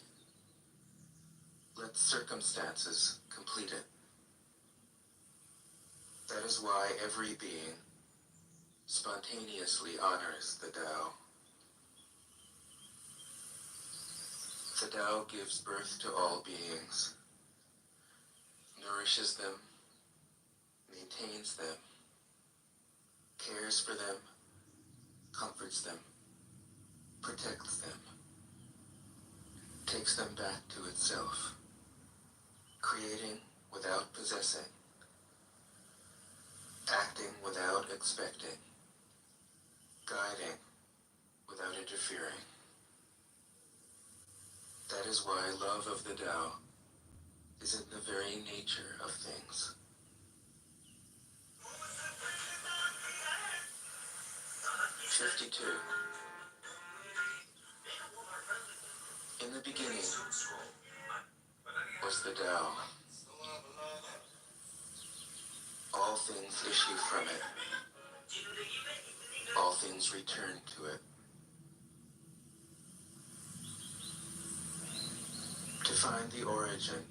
lets circumstances complete it. That is why every being spontaneously honors the Tao. The Tao gives birth to all beings, nourishes them, maintains them, cares for them, comforts them, protects them, takes them back to itself, creating without possessing, acting without expecting, guiding without interfering. That is why love of the Tao is in the very nature of things. In the beginning was the Tao. All things issue from it. All things return to it. To find the origin,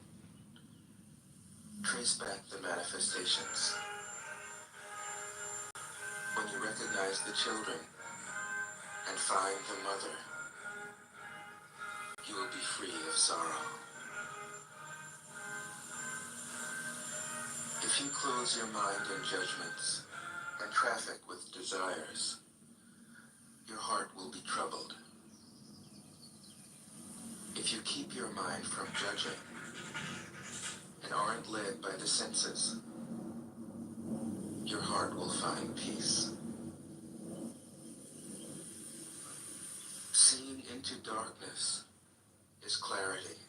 trace back the manifestations. When you recognize the children and find the mother. You will be free of sorrow. If you close your mind in judgments and traffic with desires, your heart will be troubled. If you keep your mind from judging and aren't led by the senses, your heart will find peace. Seeing into darkness is clarity.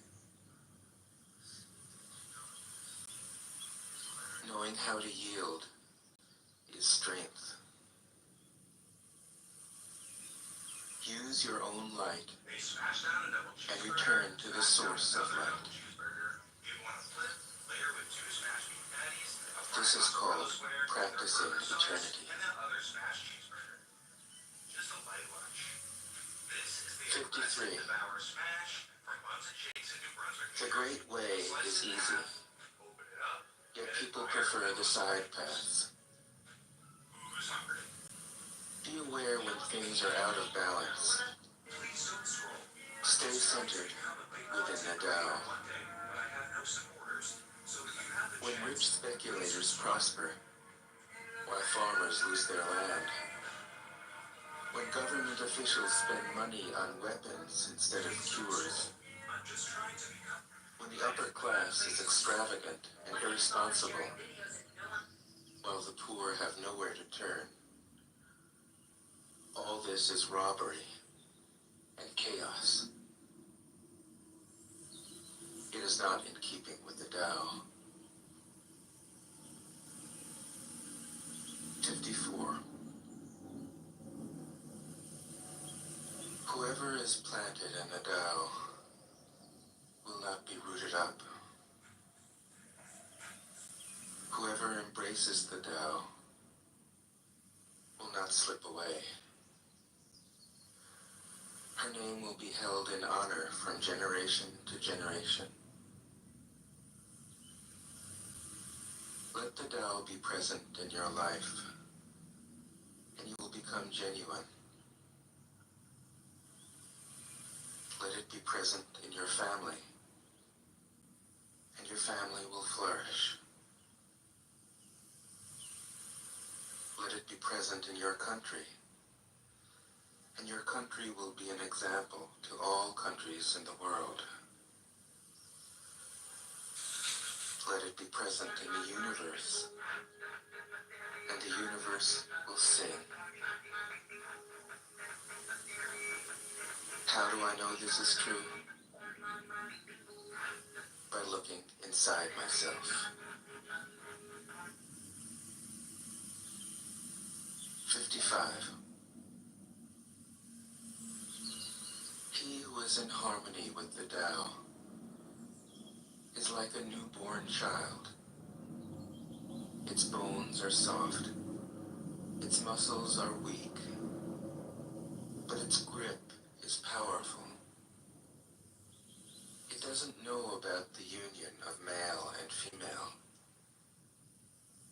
Knowing how to yield is strength. Use your own light and return to the source of light. This is called practicing eternity. 53. The great way is easy, yet people prefer the side paths. Be aware when things are out of balance. Stay centered within the Tao. When rich speculators prosper, while farmers lose their land, when government officials spend money on weapons instead of cures, when the upper class is extravagant and irresponsible, while the poor have nowhere to turn, all this is robbery and chaos. It is not in keeping with the Tao. 54. Whoever is planted in the Tao will not be rooted up. Whoever embraces the Tao will not slip away. Her name will be held in honor from generation to generation. Let the Tao be present in your life, and you will become genuine. Let it be present in your family, and your family will flourish. Let it be present in your country, and your country will be an example to all countries in the world. Let it be present in the universe, and the universe will sing. How do I know this is true? By looking inside myself. 55. He who is in harmony with the Tao is like a newborn child. Its bones are soft, its muscles are weak, but its grip is powerful. It doesn't know about the union of male and female,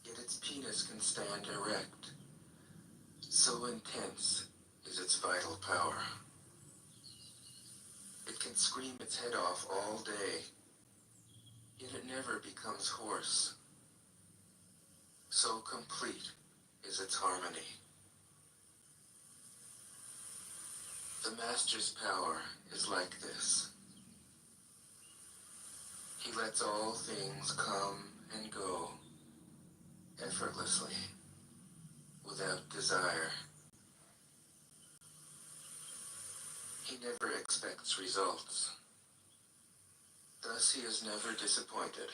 yet its penis can stand erect. So intense is its vital power. It can scream its head off all day, yet it never becomes hoarse. So complete is its harmony. The Master's power is like this. He lets all things come and go effortlessly, without desire. He never expects results. Thus he is never disappointed.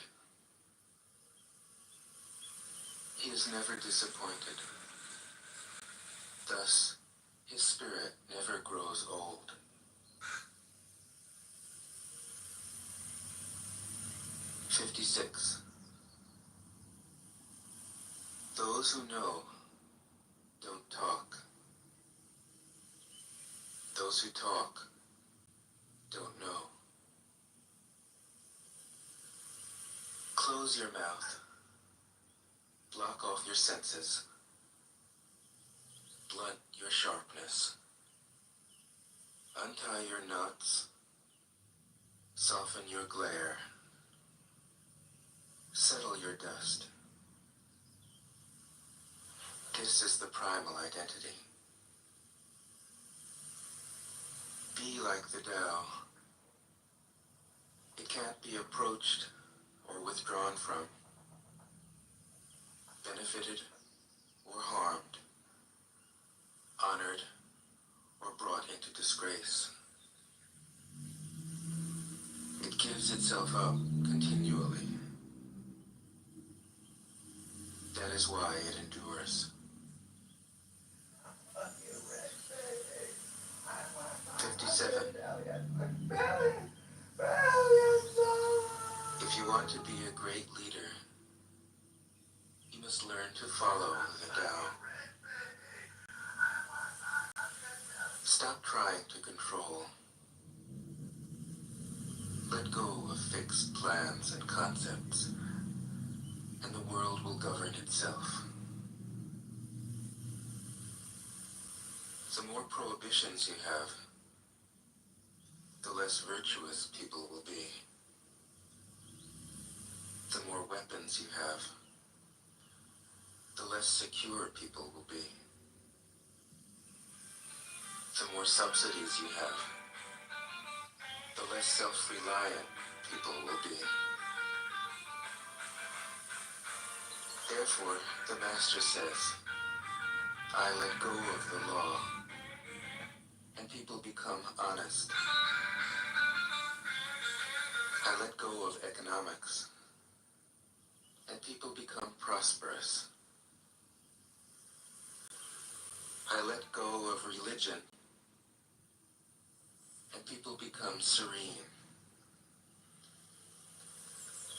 He is never disappointed. Thus, his spirit never grows old. 56. Those who know don't talk. Those who talk don't know. Close your mouth. Block off your senses. Blunt your sharpness. Untie your knots. Soften your glare. Settle your dust. This is the primal identity. Be like the Tao. It can't be approached or withdrawn from, benefited or harmed, honored or brought into disgrace. It gives itself up continually. That is why it endures. 57. If you want to be a great leader, you must learn to follow the Tao. Stop trying to control. Let go of fixed plans and concepts, and the world will govern itself. The more prohibitions you have, the less virtuous people will be. The more weapons you have, the less secure people will be. The more subsidies you have, the less self-reliant people will be. Therefore, the Master says, I let go of the law, and people become honest. I let go of economics, and people become prosperous. I let go of religion, and people become serene.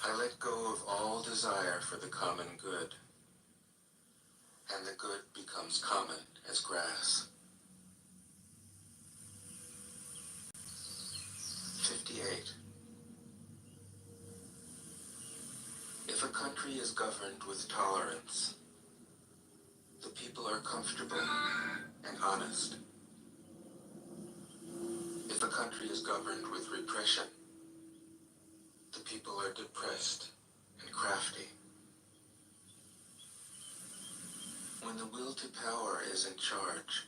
I let go of all desire for the common good, and the good becomes common as grass. 58. If a country is governed with tolerance, the people are comfortable and honest. If a country is governed with repression, the people are depressed and crafty. When the will to power is in charge,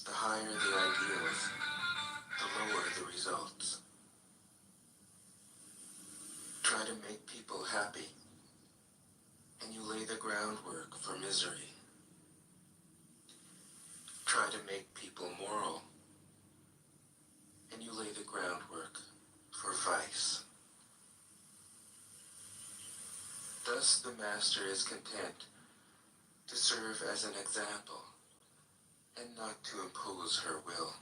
the higher the ideals, the lower the results. Try to make people happy, and you lay the groundwork for misery. Try to make people moral, and you lay the groundwork for vice. Thus the Master is content to serve as an example and not to impose her will.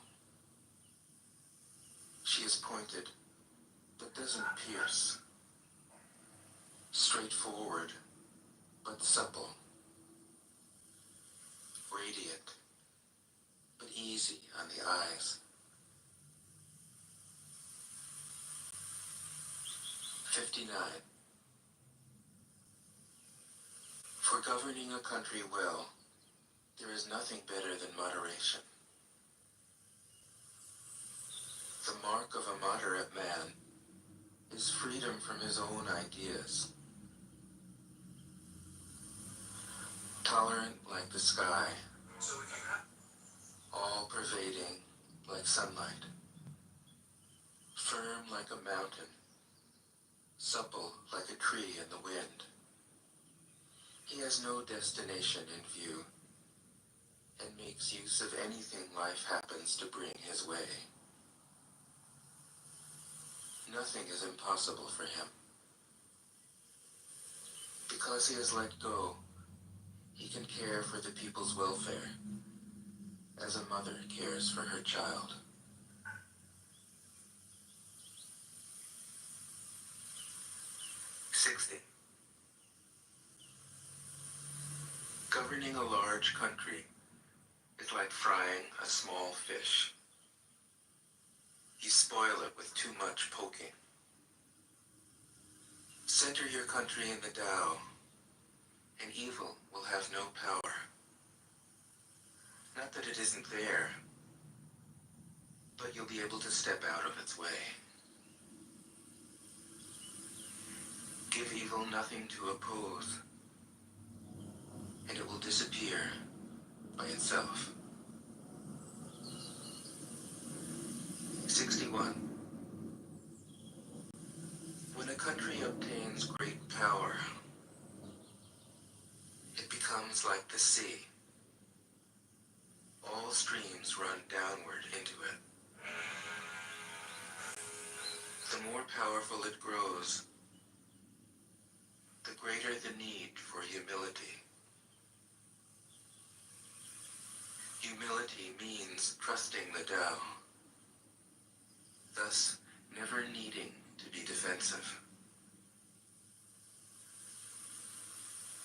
She is pointed, but doesn't pierce. Straightforward, but supple. Radiant, but easy on the eyes. 59. For governing a country well, there is nothing better than moderation. The mark of a moderate man is freedom from his own ideas. Tolerant like the sky, all-pervading like sunlight, firm like a mountain, supple like a tree in the wind. He has no destination in view, and makes use of anything life happens to bring his way. Nothing is impossible for him. Because he has let go, he can care for the people's welfare, as a mother cares for her child. Governing a large country is like frying a small fish. You spoil it with too much poking. Center your country in the Tao, and evil will have no power. Not that it isn't there, but you'll be able to step out of its way. Give evil nothing to oppose, and it will disappear by itself. 61. When a country obtains great power, it becomes like the sea. All streams run downward into it. The more powerful it grows, the greater the need for humility. Humility means trusting the Tao, thus never needing to be defensive.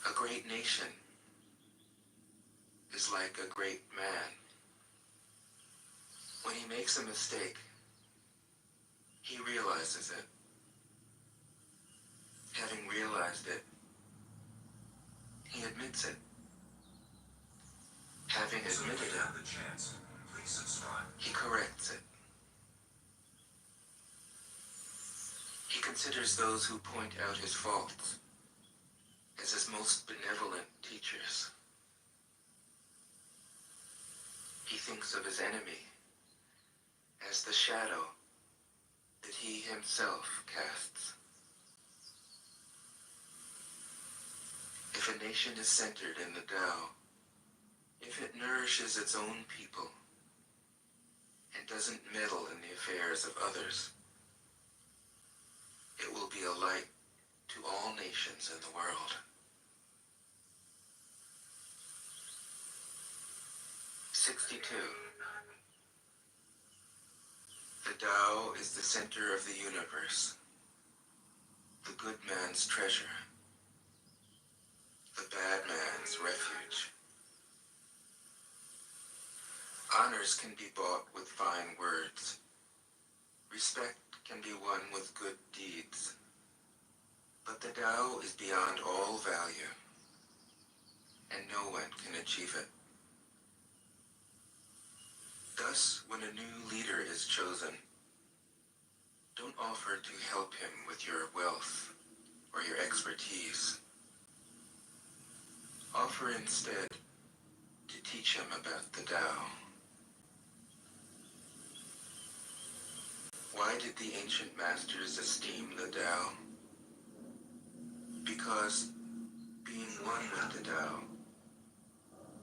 A great nation is like a great man. When he makes a mistake, he realizes it. Having realized it, he admits it. Having admitted it, he corrects it. He considers those who point out his faults as his most benevolent teachers. He thinks of his enemy as the shadow that he himself casts. If a nation is centered in the Tao, if it nourishes its own people and doesn't meddle in the affairs of others, it will be a light to all nations in the world. 62. The Tao is the center of the universe, the good man's treasure, the bad man's refuge. Honors can be bought with fine words. Respect can be won with good deeds. But the Tao is beyond all value, and no one can achieve it. Thus, when a new leader is chosen, don't offer to help him with your wealth or your expertise. Offer instead to teach him about the Tao. Why did the ancient masters esteem the Tao? Because being one with the Tao,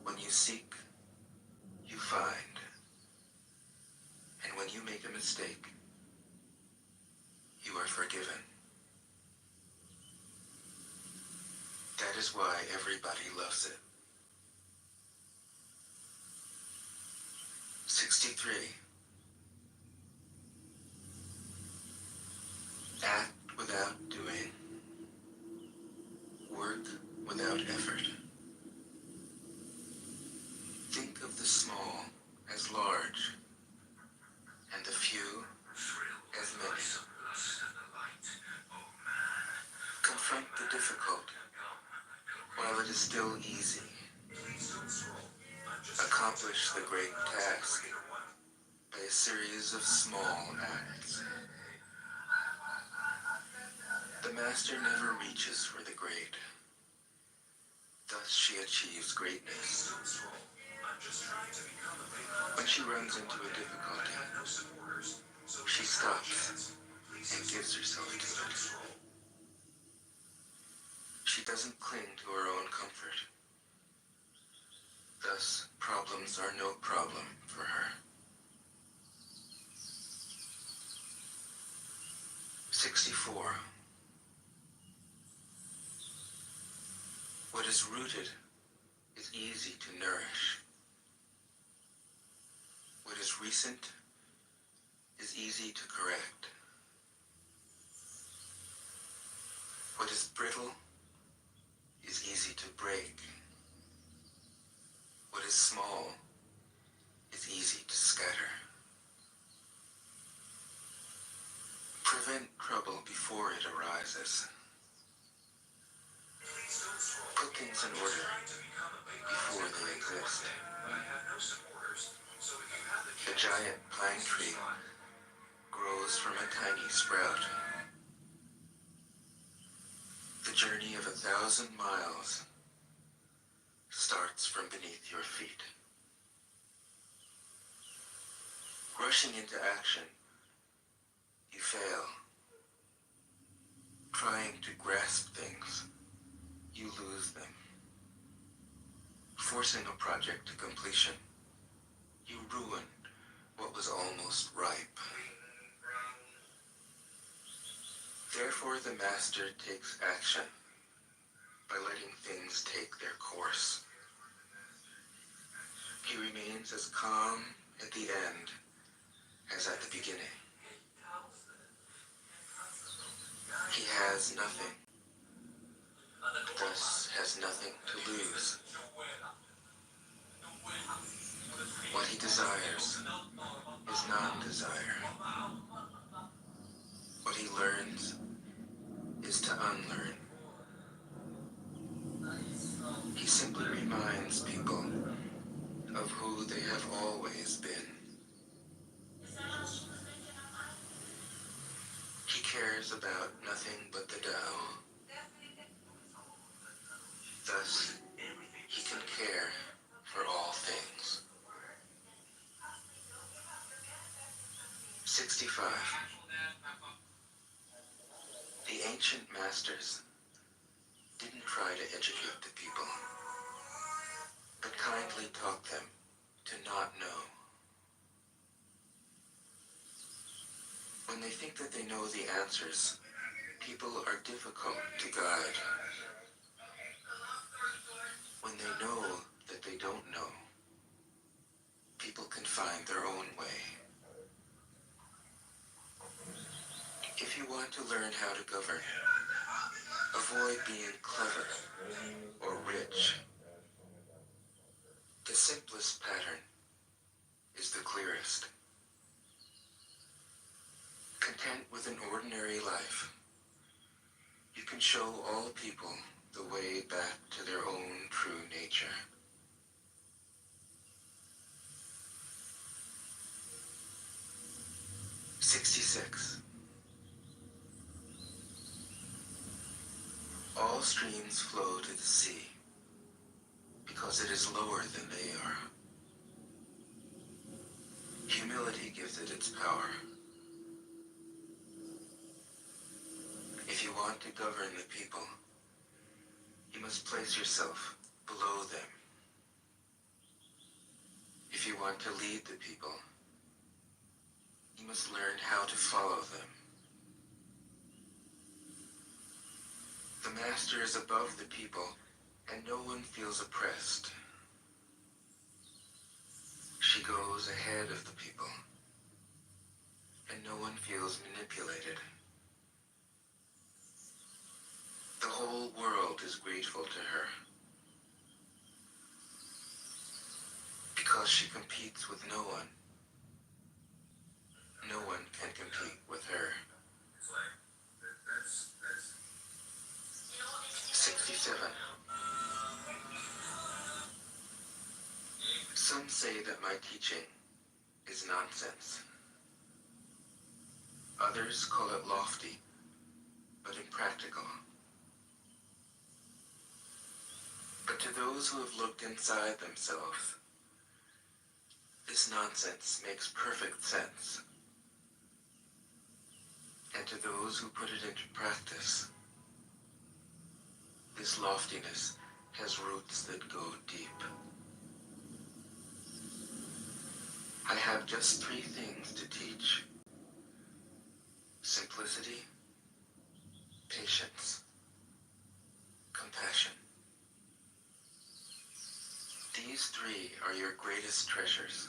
when you seek, you find. And when you make a mistake, you are forgiven. That is why everybody loves it. 63. Act without doing. Work without effort. Think of the small as large, and the few as many. Confront the difficult while it is still easy. Accomplish the great task by a series of small acts. The master never reaches for the great. Thus she achieves greatness. When she runs into a difficulty, she stops and gives herself to it. She doesn't cling to her own comfort. Thus, problems are no problem for her. 64. What is rooted is easy to nourish. What is recent is easy to correct. What is brittle is easy to break. What is small is easy to scatter. Prevent trouble before it arises. Put things in order before they exist. The Tao giant pine tree grows from a tiny sprout. The journey of 1,000 miles starts from beneath your feet. Rushing into action, you fail. Trying to grasp things, you lose them. Forcing a project to completion, you ruin what was almost ripe. Therefore, the master takes action by letting things take their course. He remains as calm at the end as at the beginning. He has nothing, thus has nothing to lose. What he desires is non-desire. What he learns is to unlearn. He simply reminds people of who they have always been. He cares about nothing but the Tao. Thus, he can care for all things. 65. The ancient masters didn't try to educate the people, but kindly taught them to not know. When they think that they know the answers, people are difficult to guide. When they know that they don't know, people can find their own way. If you want to learn how to govern, avoid being clever or rich. The simplest pattern is the clearest. Content with an ordinary life, you can show all people the way back to their own true nature. "66. All streams flow to the sea because it is lower than they are. Humility gives it its power. If you want to govern the people, you must place yourself below them. If you want to lead the people, you must learn how to follow them. The master is above the people, and no one feels oppressed. She goes ahead of the people, and no one feels manipulated. The whole world is grateful to her, because she competes with no one. No one can compete with her. 67. Some say that my teaching is nonsense. Others call it lofty, but impractical. But to those who have looked inside themselves, this nonsense makes perfect sense. And to those who put it into practice, this loftiness has roots that go deep. I have just 3 things to teach: simplicity, patience, compassion. These 3 are your greatest treasures.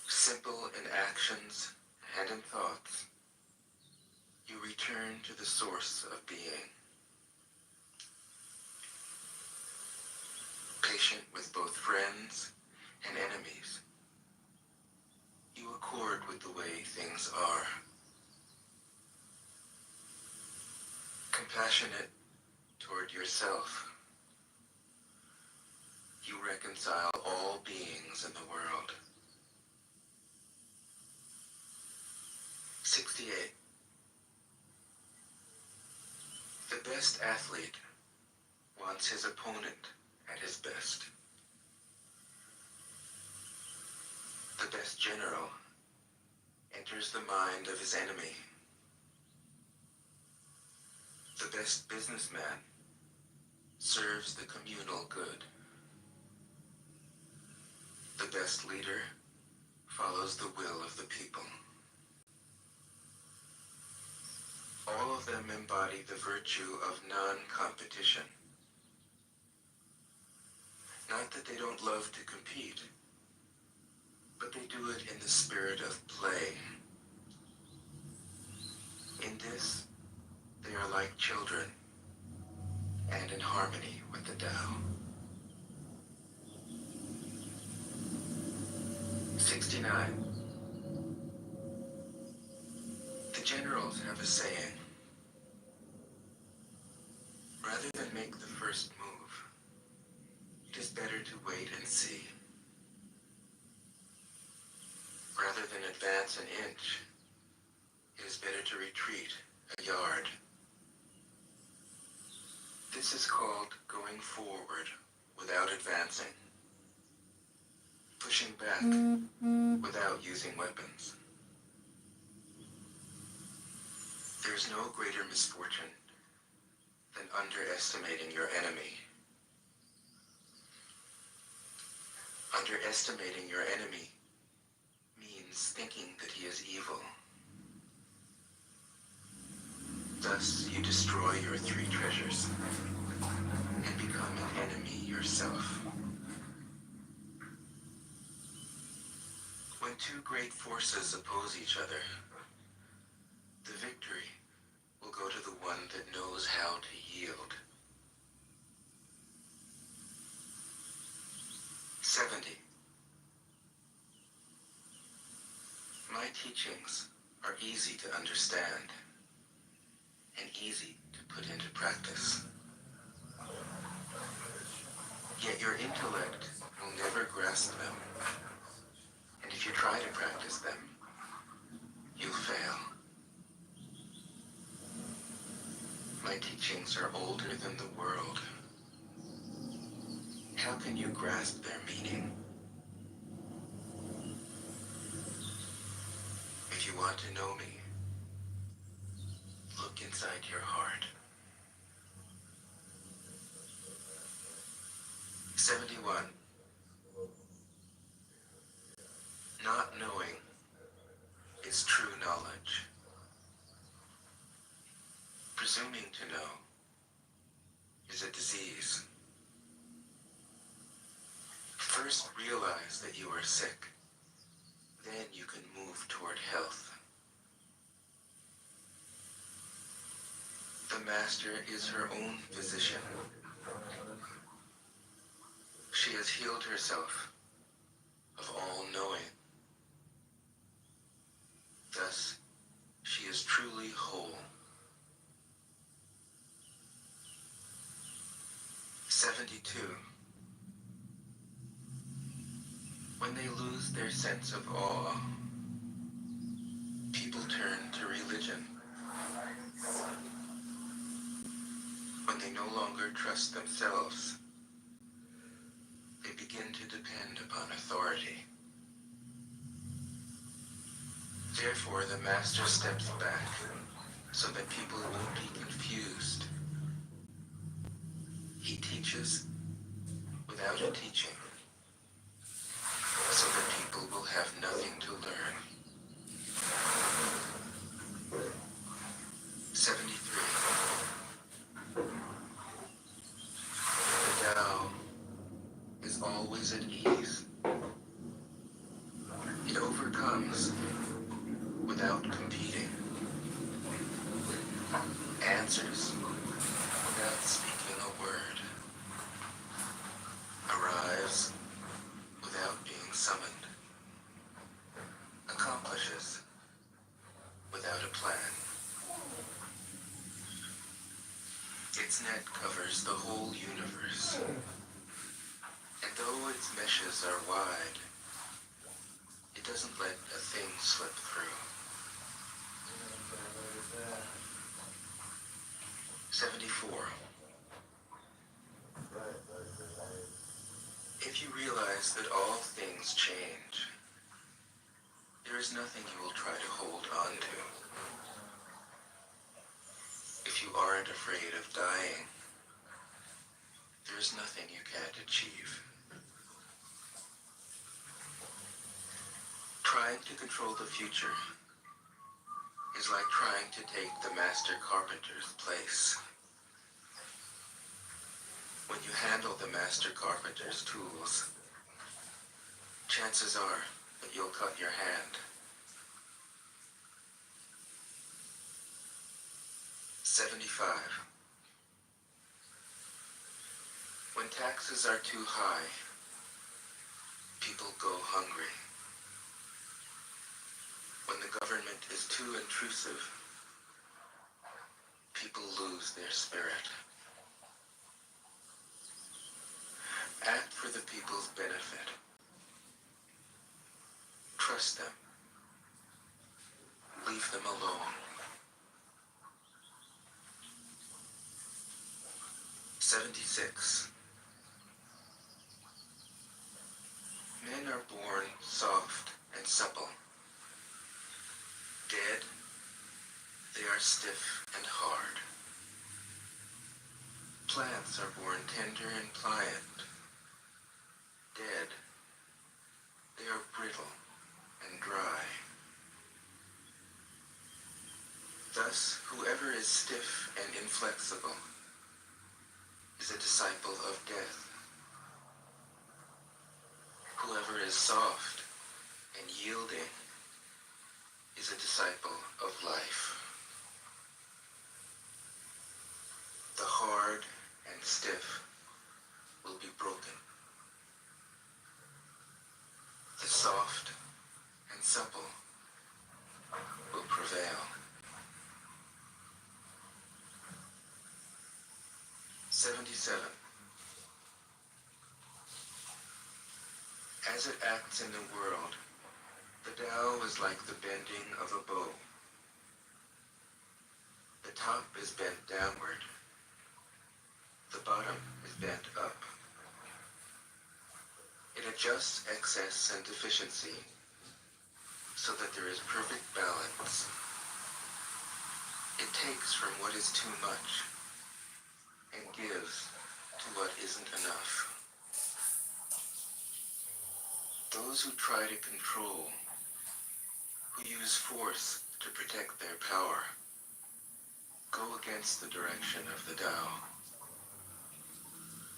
Simple in actions and in thoughts, you return to the source of being. Patient with both friends and enemies, you accord with the way things are. Compassionate toward yourself, you reconcile all beings in the world. 68. The best athlete wants his opponent at his best. The best general enters the mind of his enemy. The best businessman serves the communal good. The best leader follows the will of the people. All of them embody the virtue of non-competition. Not that they don't love to compete, but they do it in the spirit of play. In this, they are like children, and in harmony with the Tao. 69. The generals have a saying: rather than make the first move, it is better to wait and see. Rather than advance an inch, it is better to retreat a yard. This is called going forward without advancing, pushing back without using weapons. There is no greater misfortune than underestimating your enemy. Underestimating your enemy means thinking that he is evil. Thus, you destroy your three treasures and become an enemy yourself. When two great forces oppose each other, the victory will go to the one that knows how to yield. 70. My teachings are easy to understand and easy to put into practice. Yet your intellect will never grasp them, and if you try to practice them, you'll fail. My teachings are older than the world. How can you grasp their meaning? If you want to know me, look inside your heart. 71. Not knowing is true knowledge. Presuming to know is a disease. First realize that you are sick. Then you can move toward health. The master is her own physician. She has healed herself of all knowing. Thus, she is truly whole. 72. When they lose their sense of awe, people turn to religion. When they no longer trust themselves, they begin to depend upon authority. Therefore, the master steps back so that people won't be confused. He teaches without a teaching, so that people will have nothing to learn. 73. The Tao is always at ease. It overcomes without competing, answers without speaking a word, arrives without being summoned, accomplishes without a plan. Its net covers the whole universe, and though edges are wide, it doesn't let a thing slip through. 74. If you realize that all things change, there is nothing you will try to hold on to. If you aren't afraid of dying, there is nothing you can't achieve. Trying to control the future is like trying to take the master carpenter's place. When you handle the master carpenter's tools, chances are that you'll cut your hand. 75. When taxes are too high, people go hungry. When the government is too intrusive, people lose their spirit. Act for the people's benefit. Trust them. Leave them alone. 76. Men are born soft and supple. Dead, they are stiff and hard. Plants are born tender and pliant. Dead, they are brittle and dry. Thus, whoever is stiff and inflexible is a disciple of death. Whoever is soft and yielding is a disciple of life. The hard and stiff will be broken. The soft and supple will prevail. 77. As it acts in the world, the Tao is like the bending of a bow. The top is bent downward. The bottom is bent up. It adjusts excess and deficiency so that there is perfect balance. It takes from what is too much and gives to what isn't enough. Those who try to control, who use force to protect their power, go against the direction of the Tao.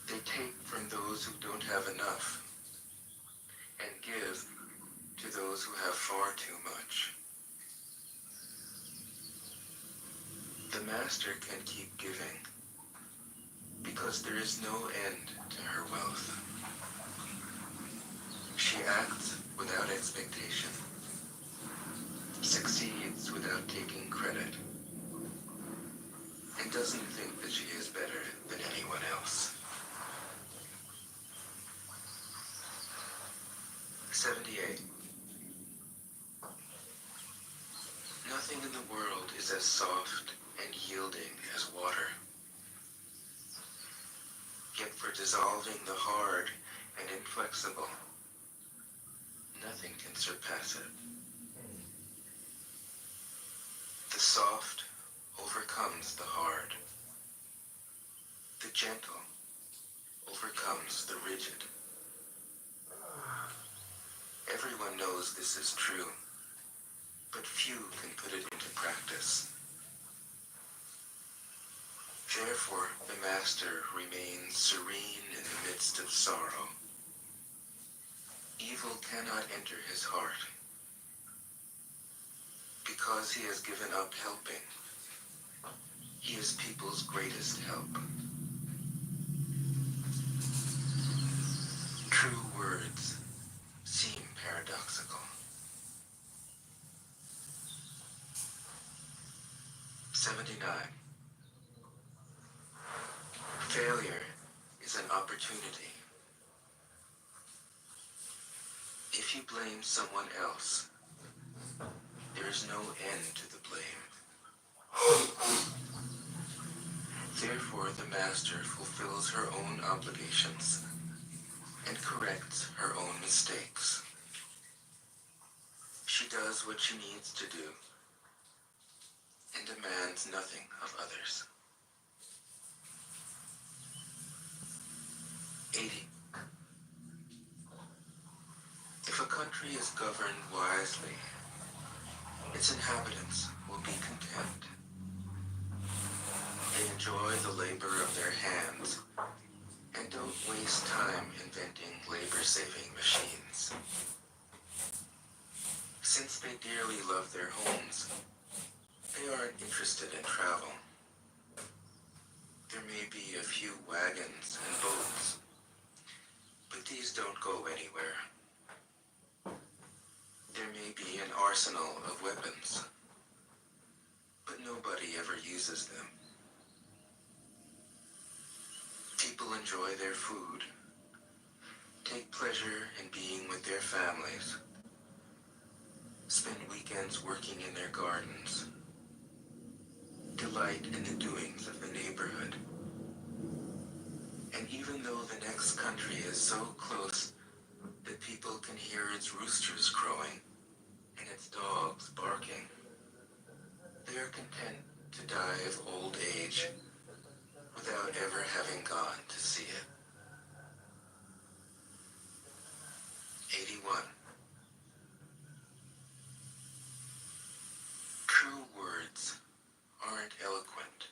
They take from those who don't have enough and give to those who have far too much. The master can keep giving because there is no end to her wealth. She acts without expectation, succeeds without taking credit, and doesn't think that she is better than anyone else. 78. Nothing in the world is as soft and yielding as water. Yet for dissolving the hard and inflexible, nothing can surpass it. The soft overcomes the hard. The gentle overcomes the rigid. Everyone knows this is true, but few can put it into practice. Therefore, the master remains serene in the midst of sorrow. Evil cannot enter his heart. Because he has given up helping, he is people's greatest help. True words seem paradoxical. 79. Failure is an opportunity. If you blame someone else, there is no end to the blame. Therefore, the master fulfills her own obligations and corrects her own mistakes. She does what she needs to do and demands nothing of others. 80. If a country is governed wisely, its inhabitants will be content. They enjoy the labor of their hands and don't waste time inventing labor-saving machines. Since they dearly love their homes, they aren't interested in travel. There may be a few wagons and boats, but these don't go anywhere. There may be an arsenal of weapons, but nobody ever uses them. People enjoy their food, take pleasure in being with their families, spend weekends working in their gardens, delight in the doings of the neighborhood. And even though the next country is so close that people can hear its roosters crowing and its dogs barking, they are content to die of old age without ever having gone to see it. 81. True words aren't eloquent.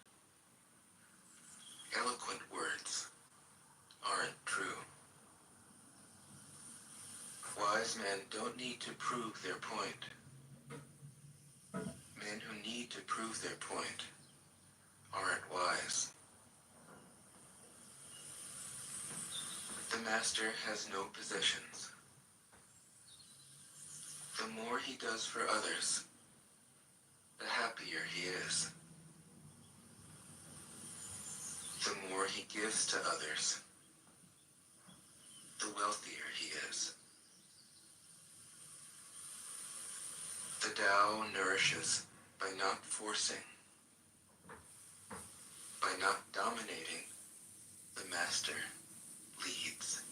Eloquent words aren't true. Wise men don't need to prove their point. Men who need to prove their point aren't wise. The master has no possessions. The more he does for others, the happier he is. The more he gives to others, the wealthier he is. The Tao nourishes by not forcing, by not dominating. The master leads.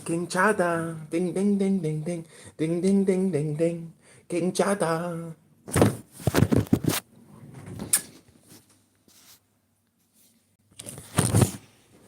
King Chada. Ding ding ding ding ding. Ding ding ding ding ding. King Chada.